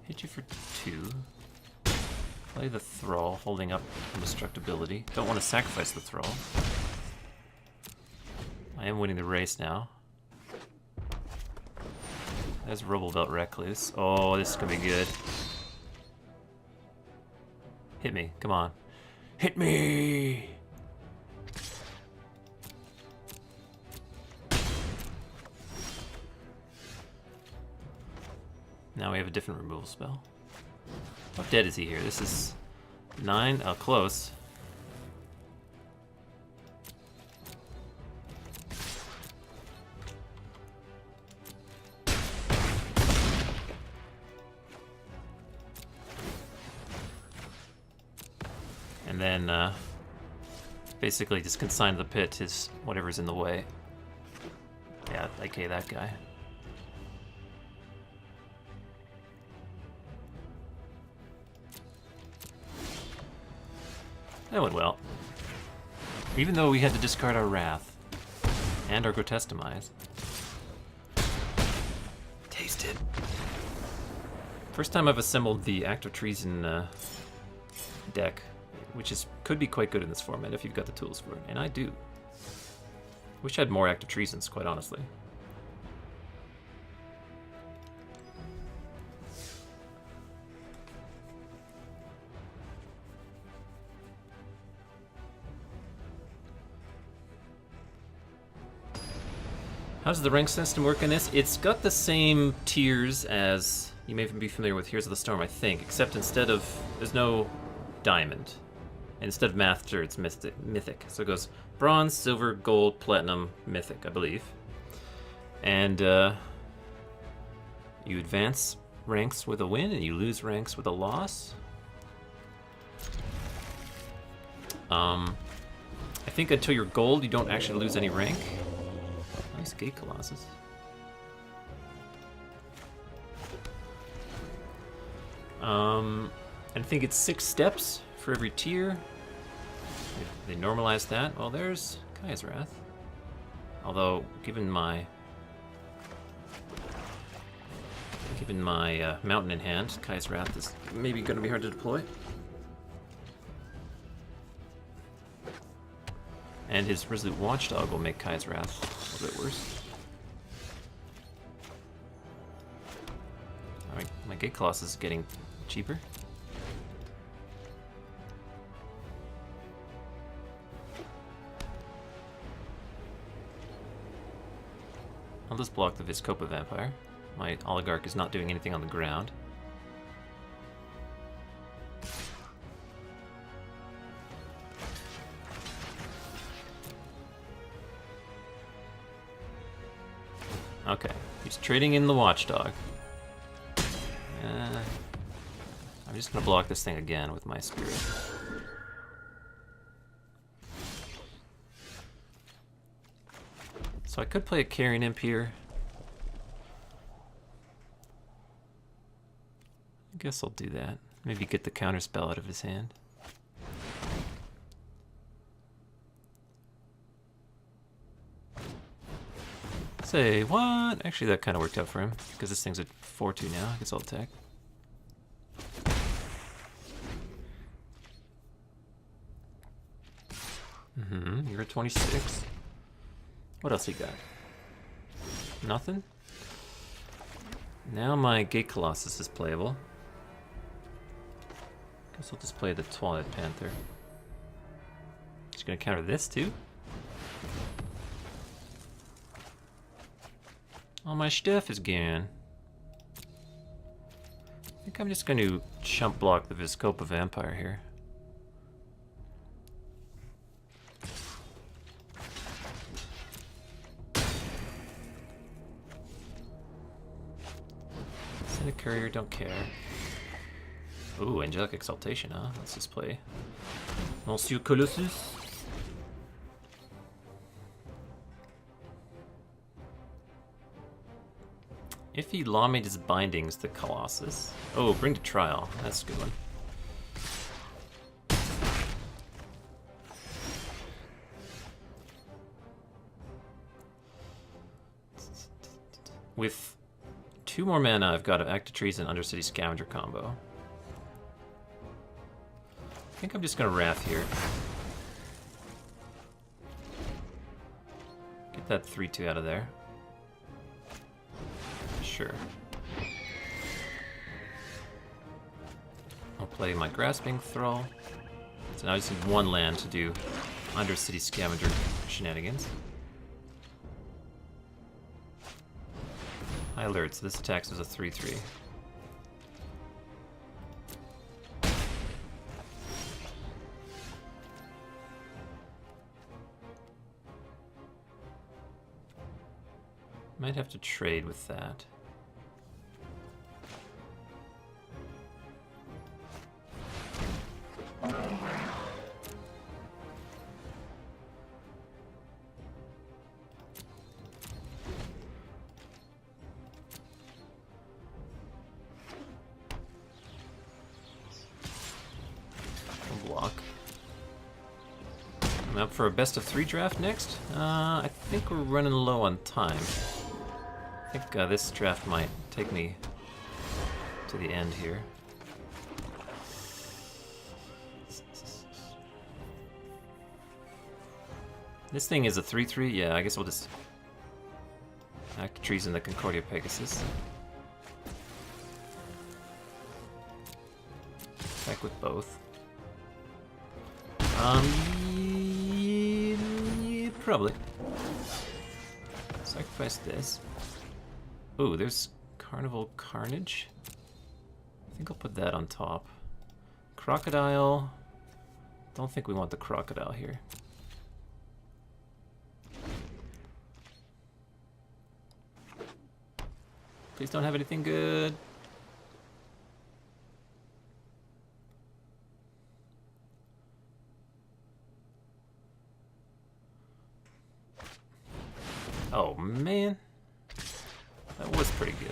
Hit you for 2. Play the Thrall, holding up indestructibility. Don't want to sacrifice the Thrall. I am winning the race now. There's Rubblebelt Recluse. Oh, this is going to be good. Hit me, come on. Hit me! Now we have a different removal spell. How dead is he here? This is 9. Oh, close. And then basically just consign to the pit his whatever's in the way. Yeah, aka that guy. That went well. Even though we had to discard our Wrath. And our Grotesque Demise. Taste it. First time I've assembled the Act of Treason deck, which could be quite good in this format if you've got the tools for it, and I do. Wish I had more Act of Treasons, quite honestly. How does the rank system work in this? It's got the same tiers as you may be familiar with Heroes of the Storm, I think, except instead of... there's no diamond. Instead of master, it's mythic. So it goes bronze, silver, gold, platinum, mythic, I believe. And you advance ranks with a win, and you lose ranks with a loss. I think until you're gold, you don't actually lose any rank. Nice Gate Colossus. And I think it's 6 steps for every tier. They normalized that. Well, there's Kaya's Wrath. Although, given my mountain in hand, Kaya's Wrath is maybe going to be hard to deploy. And his Resolute Watchdog will make Kaya's Wrath a little bit worse. Alright, my Gate Colossus is getting cheaper. I'll just block the Vizkopa Vampire. My Oligarch is not doing anything on the ground. Okay, he's trading in the Watchdog. I'm just gonna block this thing again with my Spirit. So I could play a Carrion Imp here. I guess I'll do that. Maybe get the counterspell out of his hand. Say what? Actually, that kind of worked out for him because this thing's at 4-2 now. I guess I'll attack. You're at 26. What else he got? Nothing? Now my Gate Colossus is playable. Guess I'll just play the Twilight Panther. Just gonna counter this too? Oh, my stuff is gone. I think I'm just going to chump block the Vizkopa Vampire here. Send a courier, don't care. Ooh, Angelic Exaltation, huh? Let's just play Monsieur Colossus. If he law made his bindings to Colossus. Oh, bring to trial. That's a good one. With 2 more mana, I've got an Act of Treason Undercity Scavenger combo. I think I'm just gonna Wrath here. Get that 3/2 out of there. Sure. I'll play my Grasping Thrall. So now I just need 1 land to do Undercity Scavenger shenanigans. High alert, so this attacks as a 3/3. Might have to trade with that. I'm up for a best of 3 draft next. I think we're running low on time. I think this draft might take me to the end here. This thing is a 3/3. Yeah, I guess we'll just active trees in the Concordia Pegasus. Attack with both. Yeah, probably. Sacrifice this. Ooh, there's Carnival Carnage. I think I'll put that on top. Crocodile. Don't think we want the crocodile here. Please don't have anything good. Oh man, that was pretty good.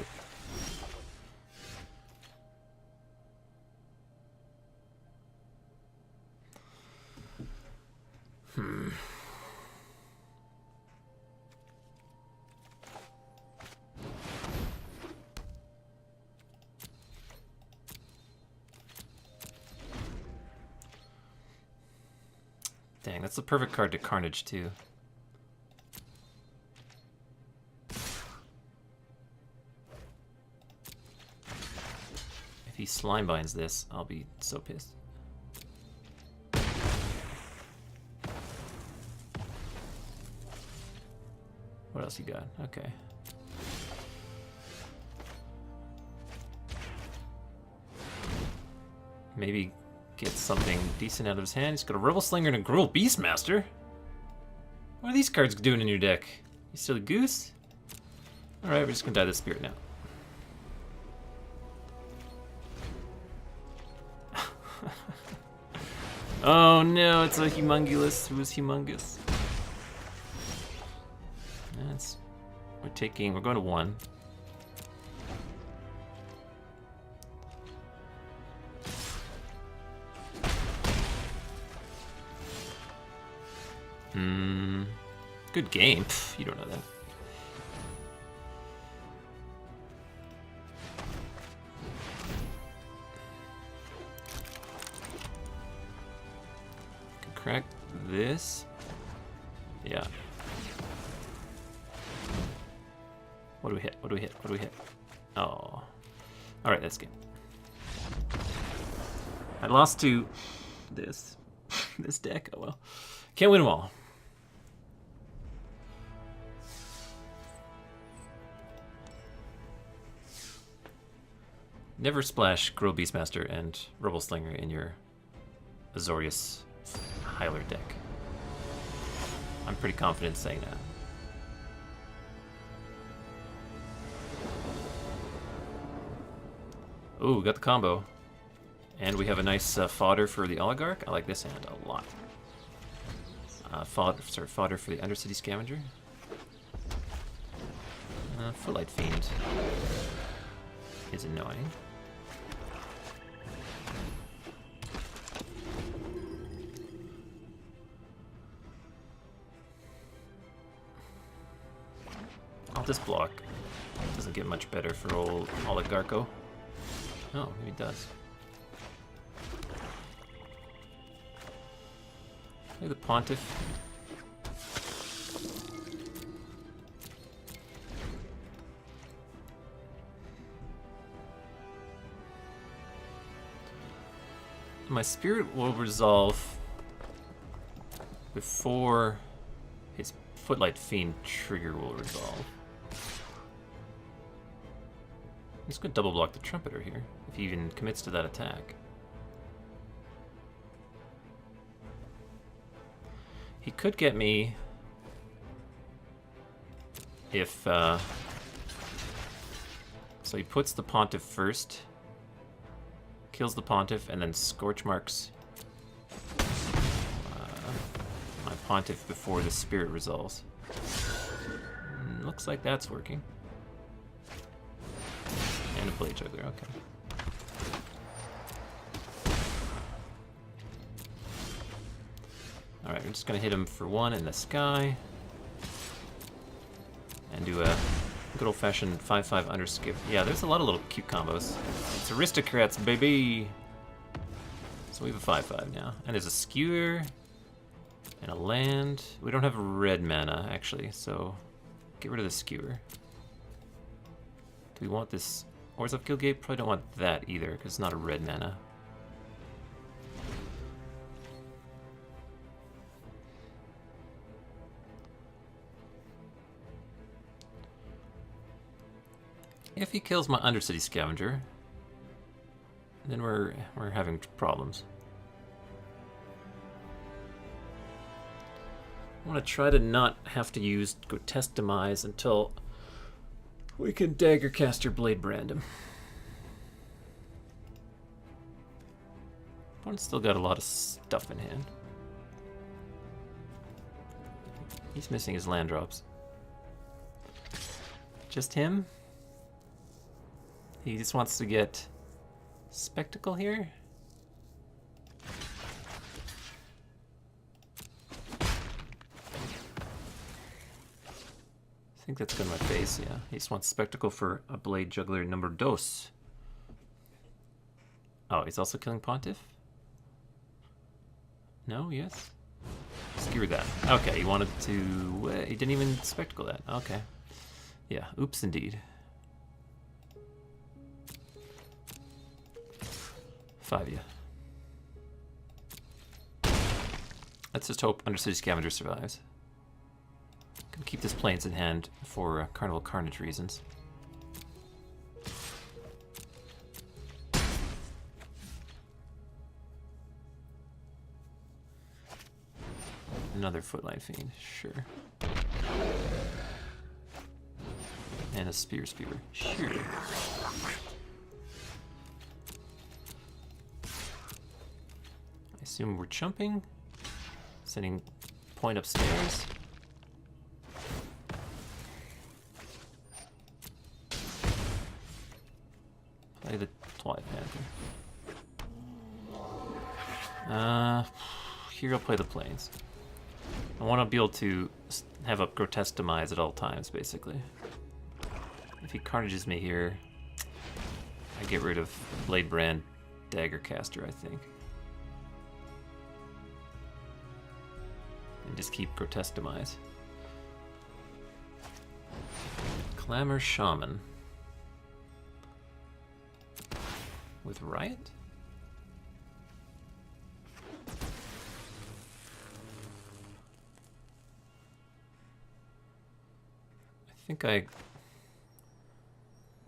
Dang, that's the perfect card to Carnage too. If he slime binds this, I'll be so pissed. What else you got? Okay. Maybe get something decent out of his hand. He's got a Rebel Slinger and a Gruul Beastmaster. What are these cards doing in your deck? You silly goose? Alright, we're just gonna die this spirit now. Oh no, it's a Humongulus who is humongous. That's... we're going to 1. Good game. Pff, you don't know that. Can crack this. Yeah. What do we hit? What do we hit? What do we hit? Oh. Alright, that's good. I lost to this. This deck. Oh well. Can't win them all. Never splash Gruul Beastmaster and Rebel Slinger in your Azorius Hyler deck. I'm pretty confident saying that. Ooh, we got the combo. And we have a nice fodder for the Oligarch. I like this hand a lot. Fodder for the Undercity Scavenger. Footlight Fiend is annoying. I'll just block. Doesn't get much better for old Oligarcho. Oh, maybe it does. Play the Pontiff. My spirit will resolve before his Footlight Fiend trigger will resolve. I'm just gonna double block the Trumpeter here, if he even commits to that attack. He could get me if, so he puts the Pontiff first, kills the Pontiff, and then Scorch Marks my Pontiff before the Spirit resolves. Looks like that's working. And a Blade Juggler, okay. Alright, we're just gonna hit him for 1 in the sky. And do a good old-fashioned 5/5 underskip. Yeah, there's a lot of little cute combos. It's aristocrats, baby! So we have a 5/5 now. And there's a skewer and a land. We don't have red mana, actually, so get rid of the skewer. Do we want this Orzhov Guildgate? Probably don't want that either, because it's not a red mana. If he kills my Undercity Scavenger, then we're having problems. I want to try to not have to use Grotesque Demise until we can Daggercaster Blade Brand him. Opponent's still got a lot of stuff in hand. He's missing his land drops. Just him? He just wants to get Spectacle here? I think that's good in my face, yeah. He just wants Spectacle for a Blade Juggler number dos. Oh, he's also killing Pontiff? No, yes? Skewer that. Okay, he wanted to... he didn't even Spectacle that. Okay. Yeah, oops indeed. 5 ya. Let's just hope Undercity Scavenger survives. Gonna keep this Plains in hand for Carnival Carnage reasons. Another Footline Fiend, sure. And a Spear, sure. I assume we're jumping, sending point upstairs. Play the Twilight Panther. Here I'll play the Plains. I want to be able to have a Grotesque Demise at all times, basically. If he Carnages me here, I get rid of Blade Brand Daggercaster, I think. And just keep Grotesque Demise. Clamor Shaman. With Riot? I think I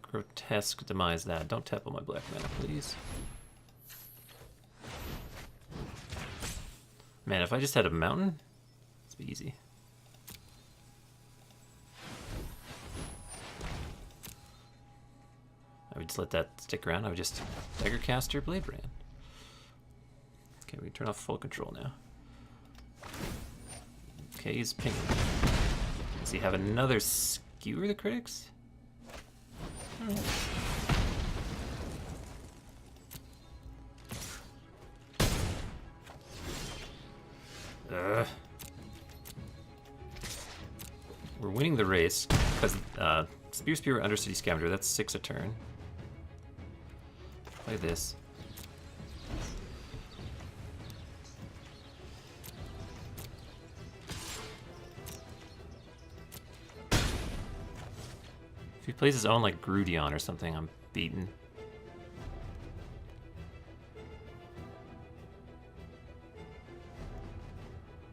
Grotesque Demise that. Don't tap on my black mana, please. Man, if I just had a mountain, this would be easy. I would just let that stick around. I would just Daggercaster Blade Brand. Okay, we can turn off full control now. Okay, he's pinging. Does he have another Skewer the Critics? We're winning the race because Spear, Undercity Scavenger, that's 6 a turn. Play this. If he plays his own like Grudion or something, I'm beaten.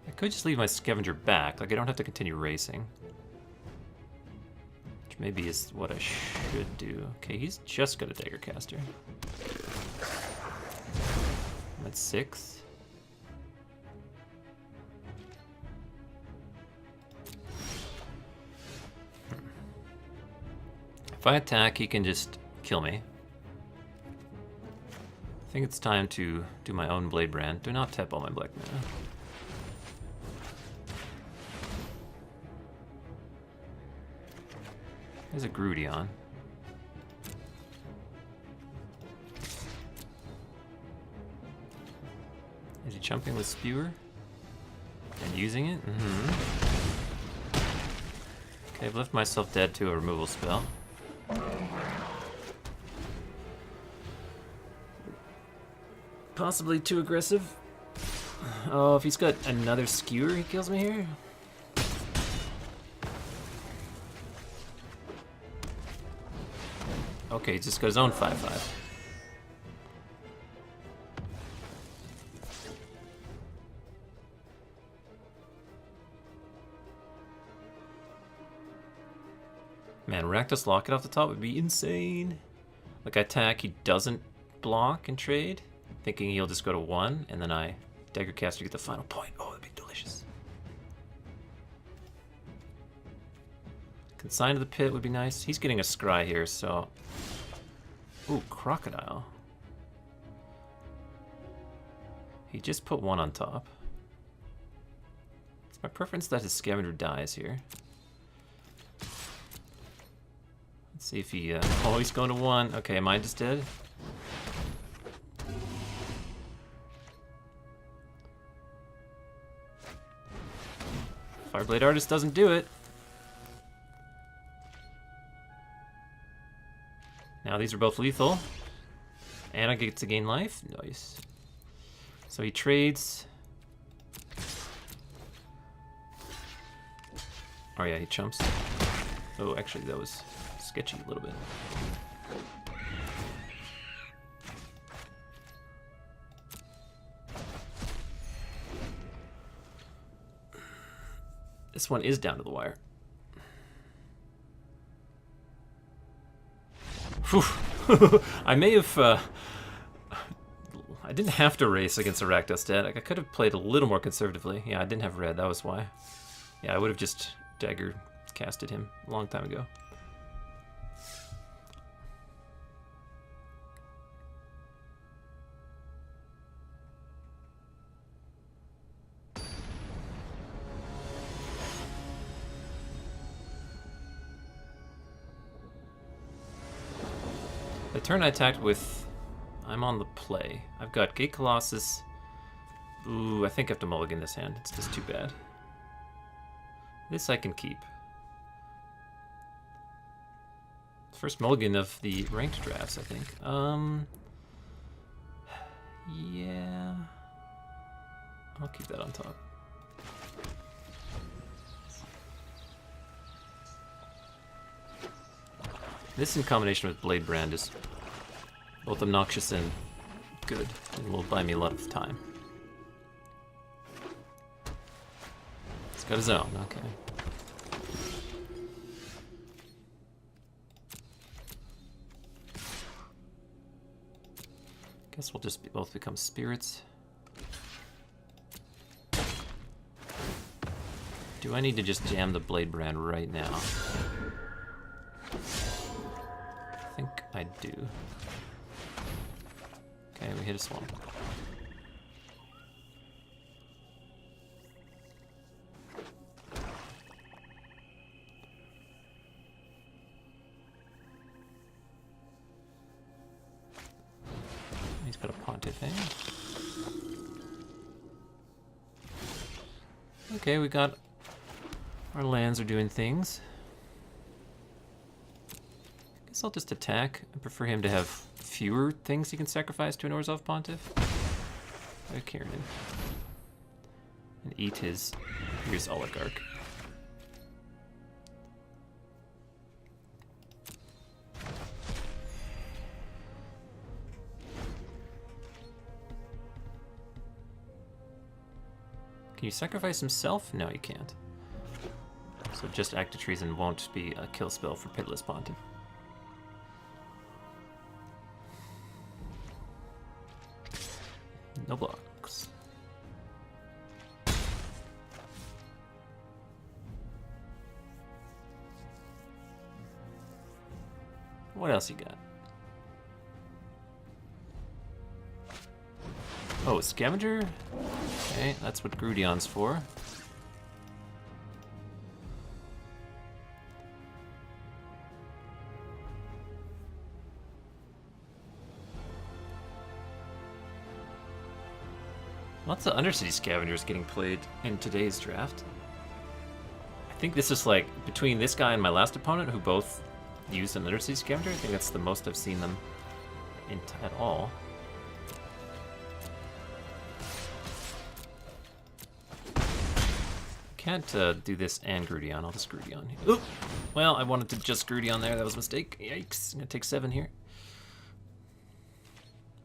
I could just leave my Scavenger back, like I don't have to continue racing. Which maybe is what I should do. Okay, he's just got a Daggercaster. I'm at 6. If I attack, he can just kill me. I think it's time to do my own Blade Brand. Do not tap all my black mana. There's a Grudion. Is he jumping with Spewer? And using it? Okay, I've left myself dead to a removal spell. Possibly too aggressive. Oh, if he's got another skewer, he kills me here? Okay, he's just got his own 5/5. Man, Rakdos Locket off the top would be insane. Like, I attack, he doesn't block and trade, thinking he'll just go to 1, and then I Dagger Caster to get the final point. Oh, that'd be delicious. Consign to the Pit would be nice. He's getting a Scry here, so... Ooh, Crocodile. He just put 1 on top. It's my preference that his Scavenger dies here. Let's see if he... oh, he's going to 1. Okay, am I just dead? Fireblade Artist doesn't do it. Now these are both lethal. And I get to gain life. Nice. So he trades. Oh yeah, he chumps. Oh, actually that was sketchy a little bit. This one is down to the wire. Whew. I may have... I didn't have to race against a Rakdos deck. I could have played a little more conservatively. Yeah, I didn't have red, that was why. Yeah, I would have just dagger casted him a long time ago. The turn I attacked with, I'm on the play. I've got Gate Colossus. Ooh, I think I have to mulligan this hand. It's just too bad. This I can keep. First mulligan of the ranked drafts, I think. Yeah. I'll keep that on top. This in combination with Blade Brand is both obnoxious and good, and will buy me a lot of time. It's got his own, okay. Guess we'll just both become spirits. Do I need to just jam the Blade Brand right now? I think I do. Okay, we hit a swamp. He's got a Pontiff, eh? Okay, we got our lands are doing things. I'll just attack. I prefer him to have fewer things he can sacrifice to an Orzhov Pontiff. Kieran. And eat his Oligarch. Can you sacrifice himself? No, you can't. So just Act of Treason won't be a kill spell for Pitiless Pontiff. No blocks. What else you got? Oh, Scavenger? Okay, that's what Grudion's for. Lots of Undercity Scavengers getting played in today's draft. I think this is like, between this guy and my last opponent, who both used an Undercity Scavenger, I think that's the most I've seen them at all. Can't do this and Grudion. I'll just Grudion. Oop! Well, I wanted to just Grudion there. That was a mistake. Yikes. I'm going to take 7 here.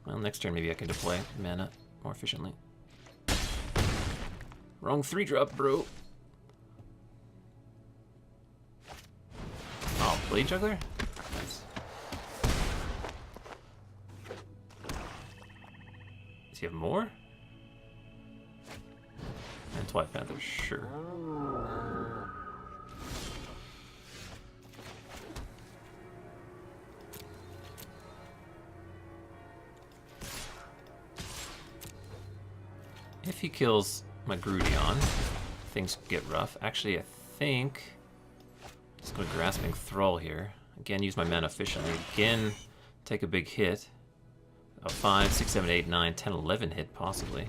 Well, next turn maybe I can deploy mana more efficiently. Wrong 3-drop, bro. Oh, Blade Juggler? Nice. Does he have more? And Twilight Panther, sure. If he kills my Grudion, things get rough. Actually, I think I'm just going to Grasping Thrall here. Again, use my mana efficiently. Again, take a big hit. A 5, 6, 7, 8, 9, 10, 11 hit, possibly.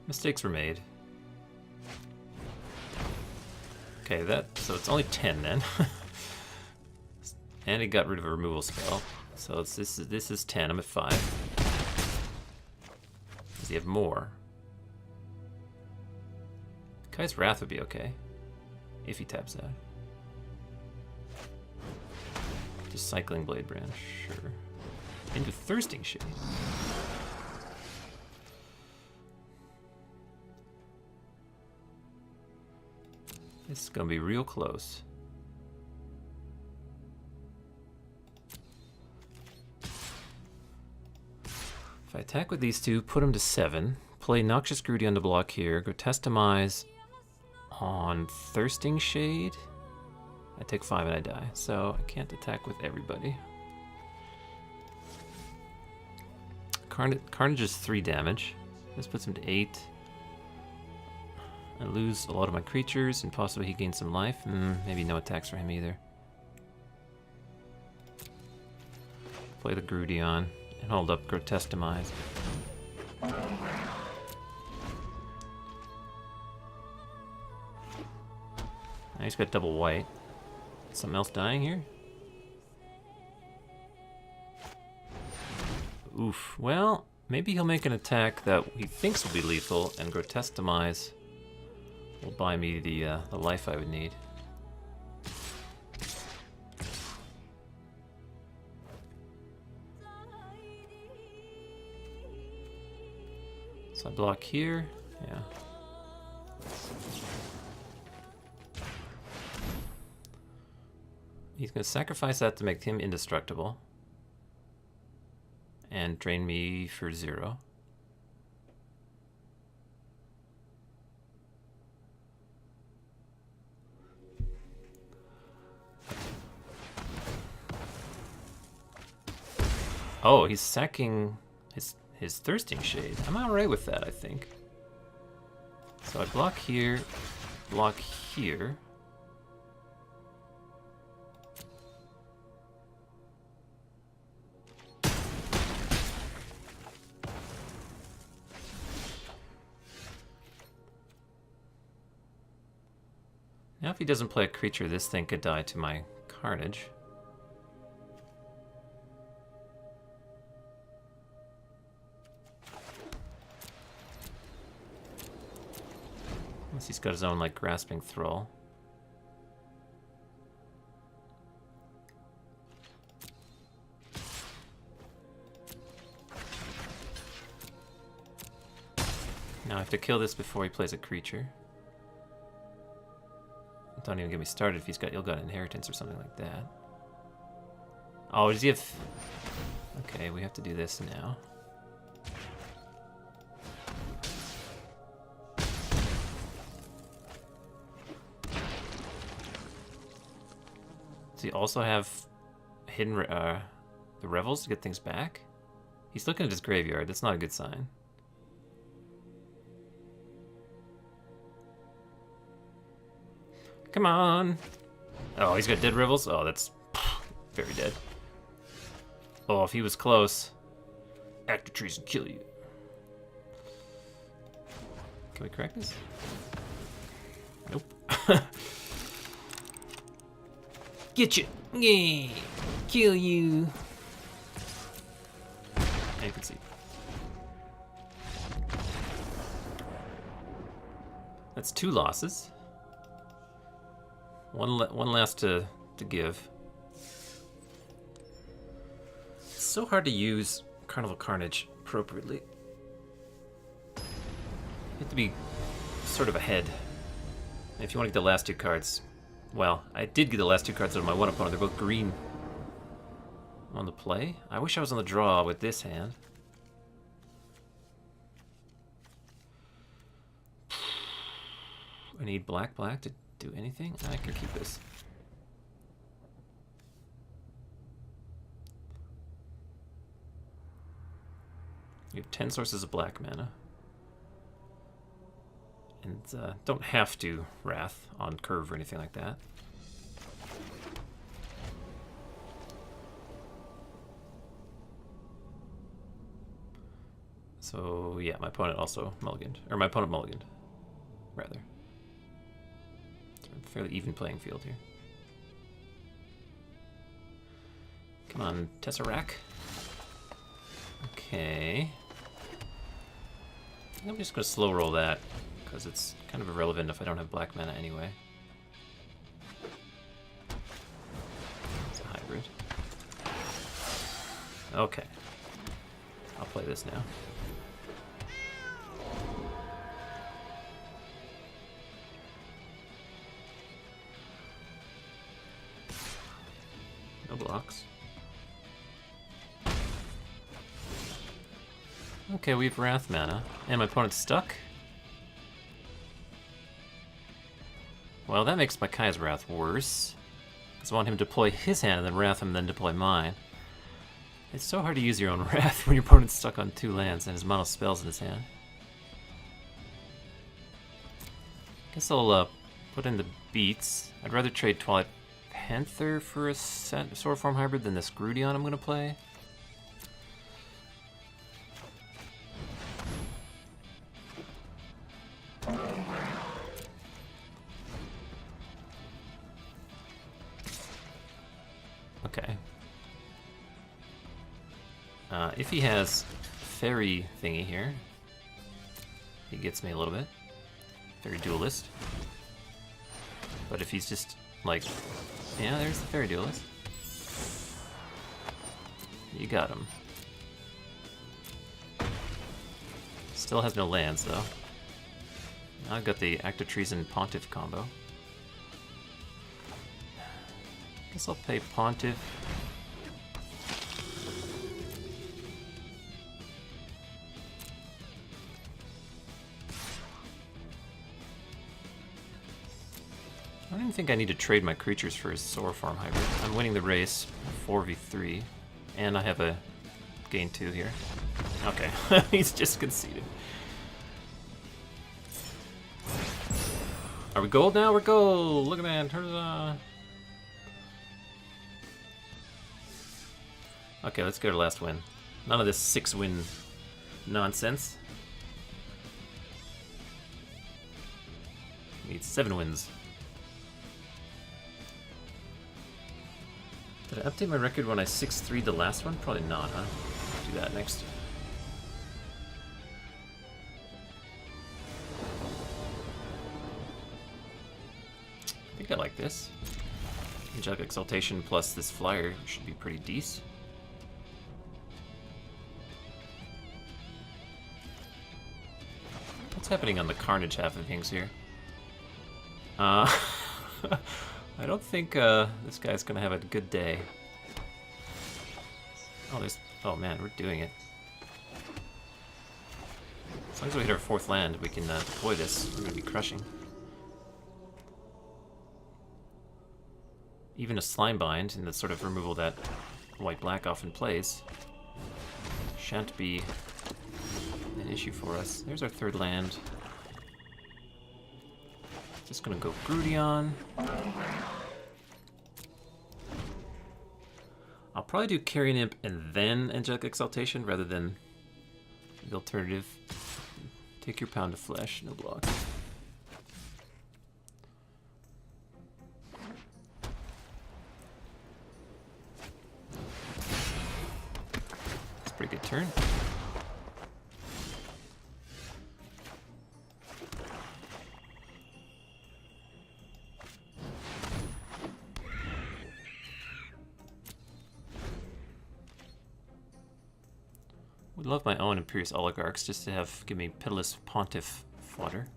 Mistakes were made. Okay, so it's only 10 then. And he got rid of a removal spell. So this is 10. I'm at 5. Does he have more? Kai's Wrath would be okay. If he taps that. Just cycling Blade Brand, sure. Into Thirsting Shade. This is gonna be real close. If I attack with these two, put them to 7, play Noxious Grudion to block here, go Testamize on Thirsting Shade. I take 5 and I die, so I can't attack with everybody. Carnage is 3 damage. This puts him to 8. I lose a lot of my creatures, and possibly he gains some life. Maybe no attacks for him either. Play the Grudion, and hold up Grotestamize. Now he's got double white. Something else dying here? Oof. Well, maybe he'll make an attack that he thinks will be lethal, and Grotestamize will buy me the life I would need. So I block here, yeah. He's gonna sacrifice that to make him indestructible. And drain me for 0. Oh, he's sacking his Thirsting Shade. I'm alright with that, I think. So I block here, block here. Now if he doesn't play a creature, this thing could die to my Carnage. Unless he's got his own, like, Grasping Thrall. Now I have to kill this before he plays a creature. Don't even get me started if he's got Ill-Got Inheritance or something like that. Oh, does he have... Okay, we have to do this now. Does he also have hidden the Revels to get things back? He's looking at his graveyard. That's not a good sign. Come on. Oh, he's got dead rivals? Oh, that's very dead. Oh, if he was close. Active treason kill you. Can we crack this? Nope. Get you. Yeah. Kill you. And you can see. That's 2 losses. One last to give. It's so hard to use Carnival Carnage appropriately. You have to be sort of ahead. If you want to get the last 2 cards, well, I did get the last 2 cards out of my one opponent. They're both green on the play. I wish I was on the draw with this hand. I need black to do anything. I can keep this. You have 10 sources of black mana. And don't have to Wrath on curve or anything like that. So yeah, my opponent also mulliganed. Or my opponent mulliganed, rather. It's a fairly even playing field here. Come on, Tesseract. Okay. I think I'm just going to slow roll that, because it's kind of irrelevant if I don't have black mana anyway. It's a hybrid. Okay. I'll play this now. No blocks. Okay, we have Wrath mana, and my opponent's stuck. Well, that makes my Kaya's Wrath worse, because I want him to deploy his hand and then Wrath him and then deploy mine. It's so hard to use your own Wrath when your opponent's stuck on 2 lands and his mono spells in his hand. Guess I'll put in the beats. I'd rather trade Twilight Panther for a Sword Form hybrid than this Grudion I'm going to play. Okay. If he has Fairy thingy here, he gets me a little bit. Fairy Duelist. But if he's just like, yeah, there's the Fairy Duelist. You got him. Still has no lands though. Now I've got the Active Treason Pontiff combo. Guess I'll pay Pontiff. I don't even think I need to trade my creatures for his Sword Form hybrid. I'm winning the race 4v3, and I have a gain 2 here. Okay, he's just conceded. Are we gold now? We're gold! Look at that, huzzah! Okay, let's go to last win. None of this 6-win nonsense. Need 7 wins. Did I update my record when I 6-3'd the last one? Probably not, huh? Do that next. I think I like this. Angelic Exaltation plus this flyer should be pretty decent. What's happening on the Carnage half of things here? I don't think this guy's gonna have a good day. Oh man, we're doing it. As long as we hit our 4th land, we can deploy this. We're gonna be crushing. Even a Slime Bind, and the sort of removal that white-black often plays, shan't be an issue for us. There's our third land. Just gonna go Broodion. I'll probably do Carrion Imp and then Angelic Exaltation rather than the alternative. Take your pound of flesh, no block. That's a pretty good turn. Would love my own Imperious Oligarchs just to give me Pitiless Pontiff fodder.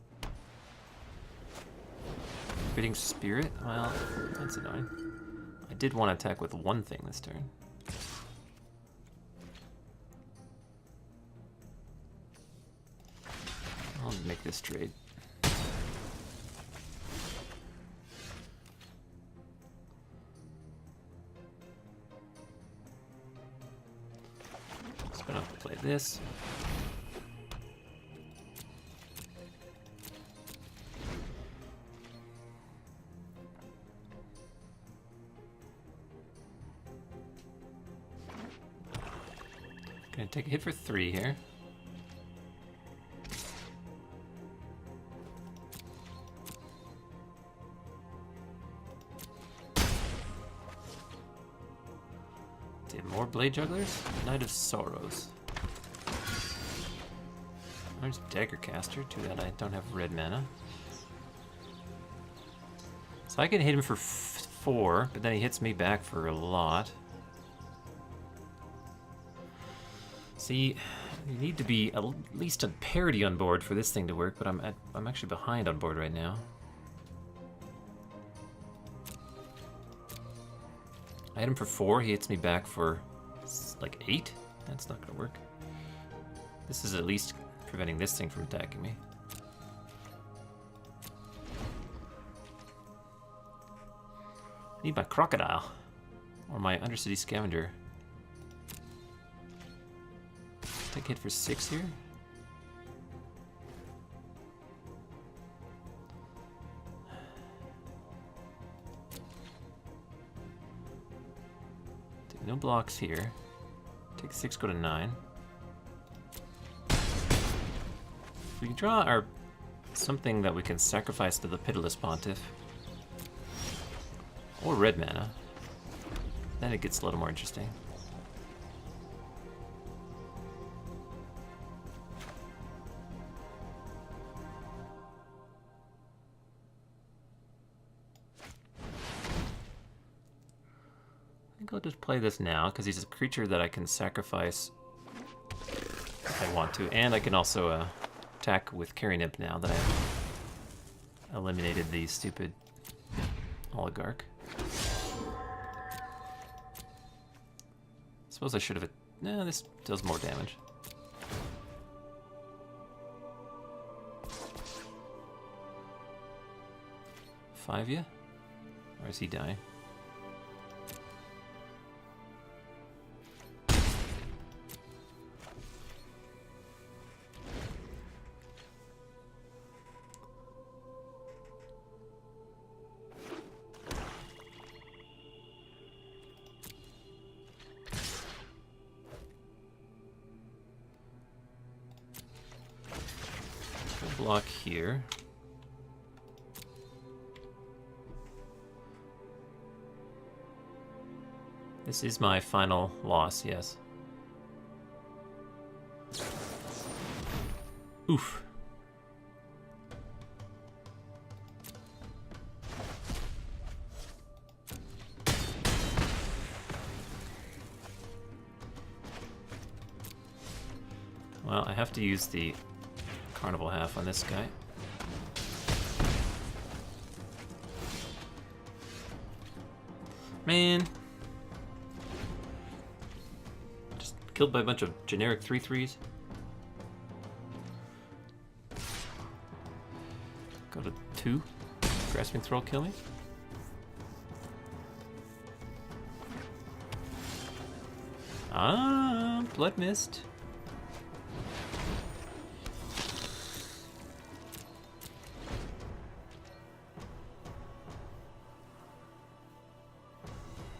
Fitting Spirit? Well, that's annoying. I did want to attack with one thing this turn. I'll make this trade. Gonna play this. Gonna take a hit for 3 here. More Blade Jugglers? Knight of Sorrows. There's Dagger Caster, too bad I don't have red mana. So I can hit him for 4, but then he hits me back for a lot. See, you need to be at least a parity on board for this thing to work, but I'm actually behind on board right now. I hit him for 4, he hits me back for like 8? That's not gonna work. This is at least preventing this thing from attacking me. I need my Crocodile. Or my Undercity Scavenger. Take a hit for 6 here. No blocks here. Take 6, go to 9. We can draw our something that we can sacrifice to the Pitiless Pontiff. Or red mana. Then it gets a little more interesting. I think I'll just play this now, because he's a creature that I can sacrifice if I want to, and I can also attack with Carrion Imp now that I've eliminated the stupid Oligarch. Suppose I should have... No, this does more damage. Five ya? Or is he dying? Block here. This is my final loss, yes. Oof. Well, I have to use the Carnival half on this guy. Man. Just killed by a bunch of generic 3/3s. Go to 2. Grasping Throw kill me. Ah, Blood Mist.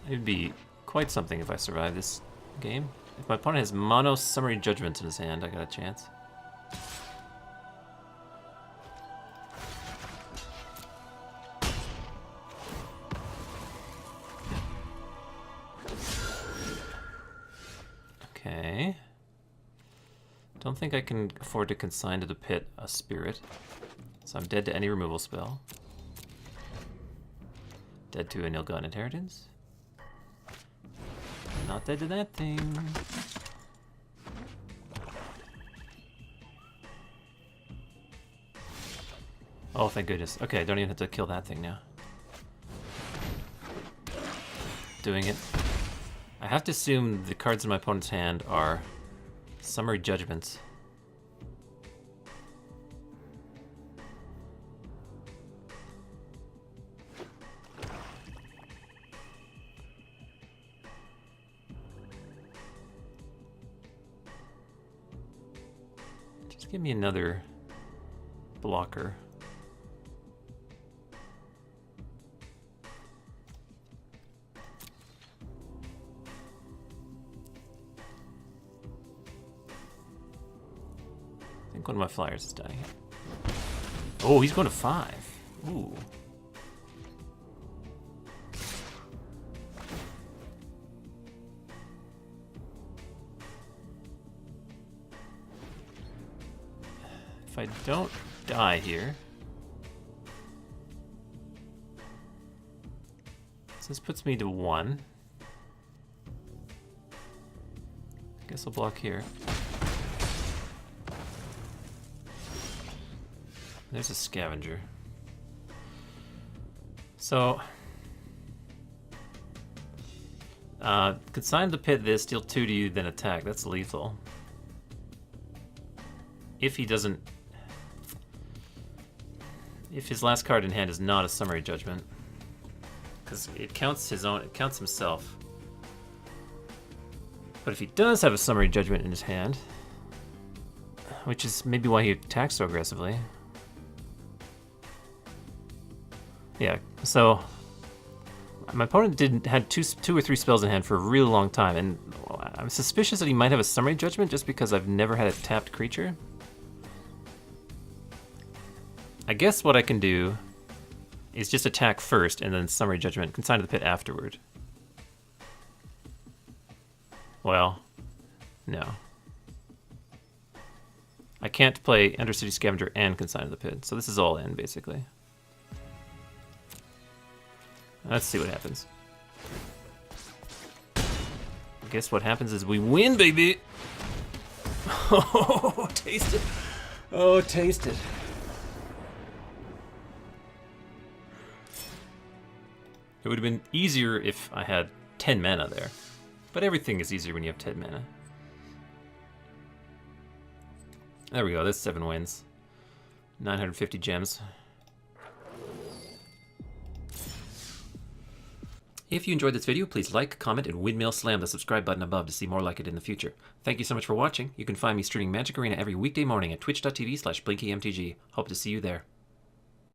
It'd be quite something if I survive this game. If my opponent has mono Summary Judgment in his hand, I got a chance. Okay. Don't think I can afford to consign to the pit a spirit. So I'm dead to any removal spell. Dead to a Nilgun Inheritance. Not dead to that thing. Oh, thank goodness. Okay, I don't even have to kill that thing now. Doing it. I have to assume the cards in my opponent's hand are Summary Judgments. Just give me another blocker. I think one of my flyers is dying. Oh, he's going to 5. Ooh. If I don't die here, so this puts me to 1. I guess I'll block here. There's a scavenger. So, consign the pit this, deal 2 to you, then attack. That's lethal. If he doesn't... If his last card in hand is not a Summary Judgment. Because it counts his own, it counts himself. But if he does have a Summary Judgment in his hand, which is maybe why he attacks so aggressively. Yeah, so my opponent had two or three spells in hand for a really long time, and I'm suspicious that he might have a Summary Judgment just because I've never had a tapped creature. I guess what I can do is just attack first and then Summary Judgment, consign to the pit afterward. Well, no. I can't play Undercity Scavenger and consign to the pit, so this is all in, basically. Let's see what happens. I guess what happens is we win, baby! Oh, taste it! Oh, taste it. It would have been easier if I had 10 mana there. But everything is easier when you have 10 mana. There we go, that's 7 wins. 950 gems. If you enjoyed this video, please like, comment, and windmill slam the subscribe button above to see more like it in the future. Thank you so much for watching. You can find me streaming Magic Arena every weekday morning at twitch.tv/BlinkyMTG. Hope to see you there.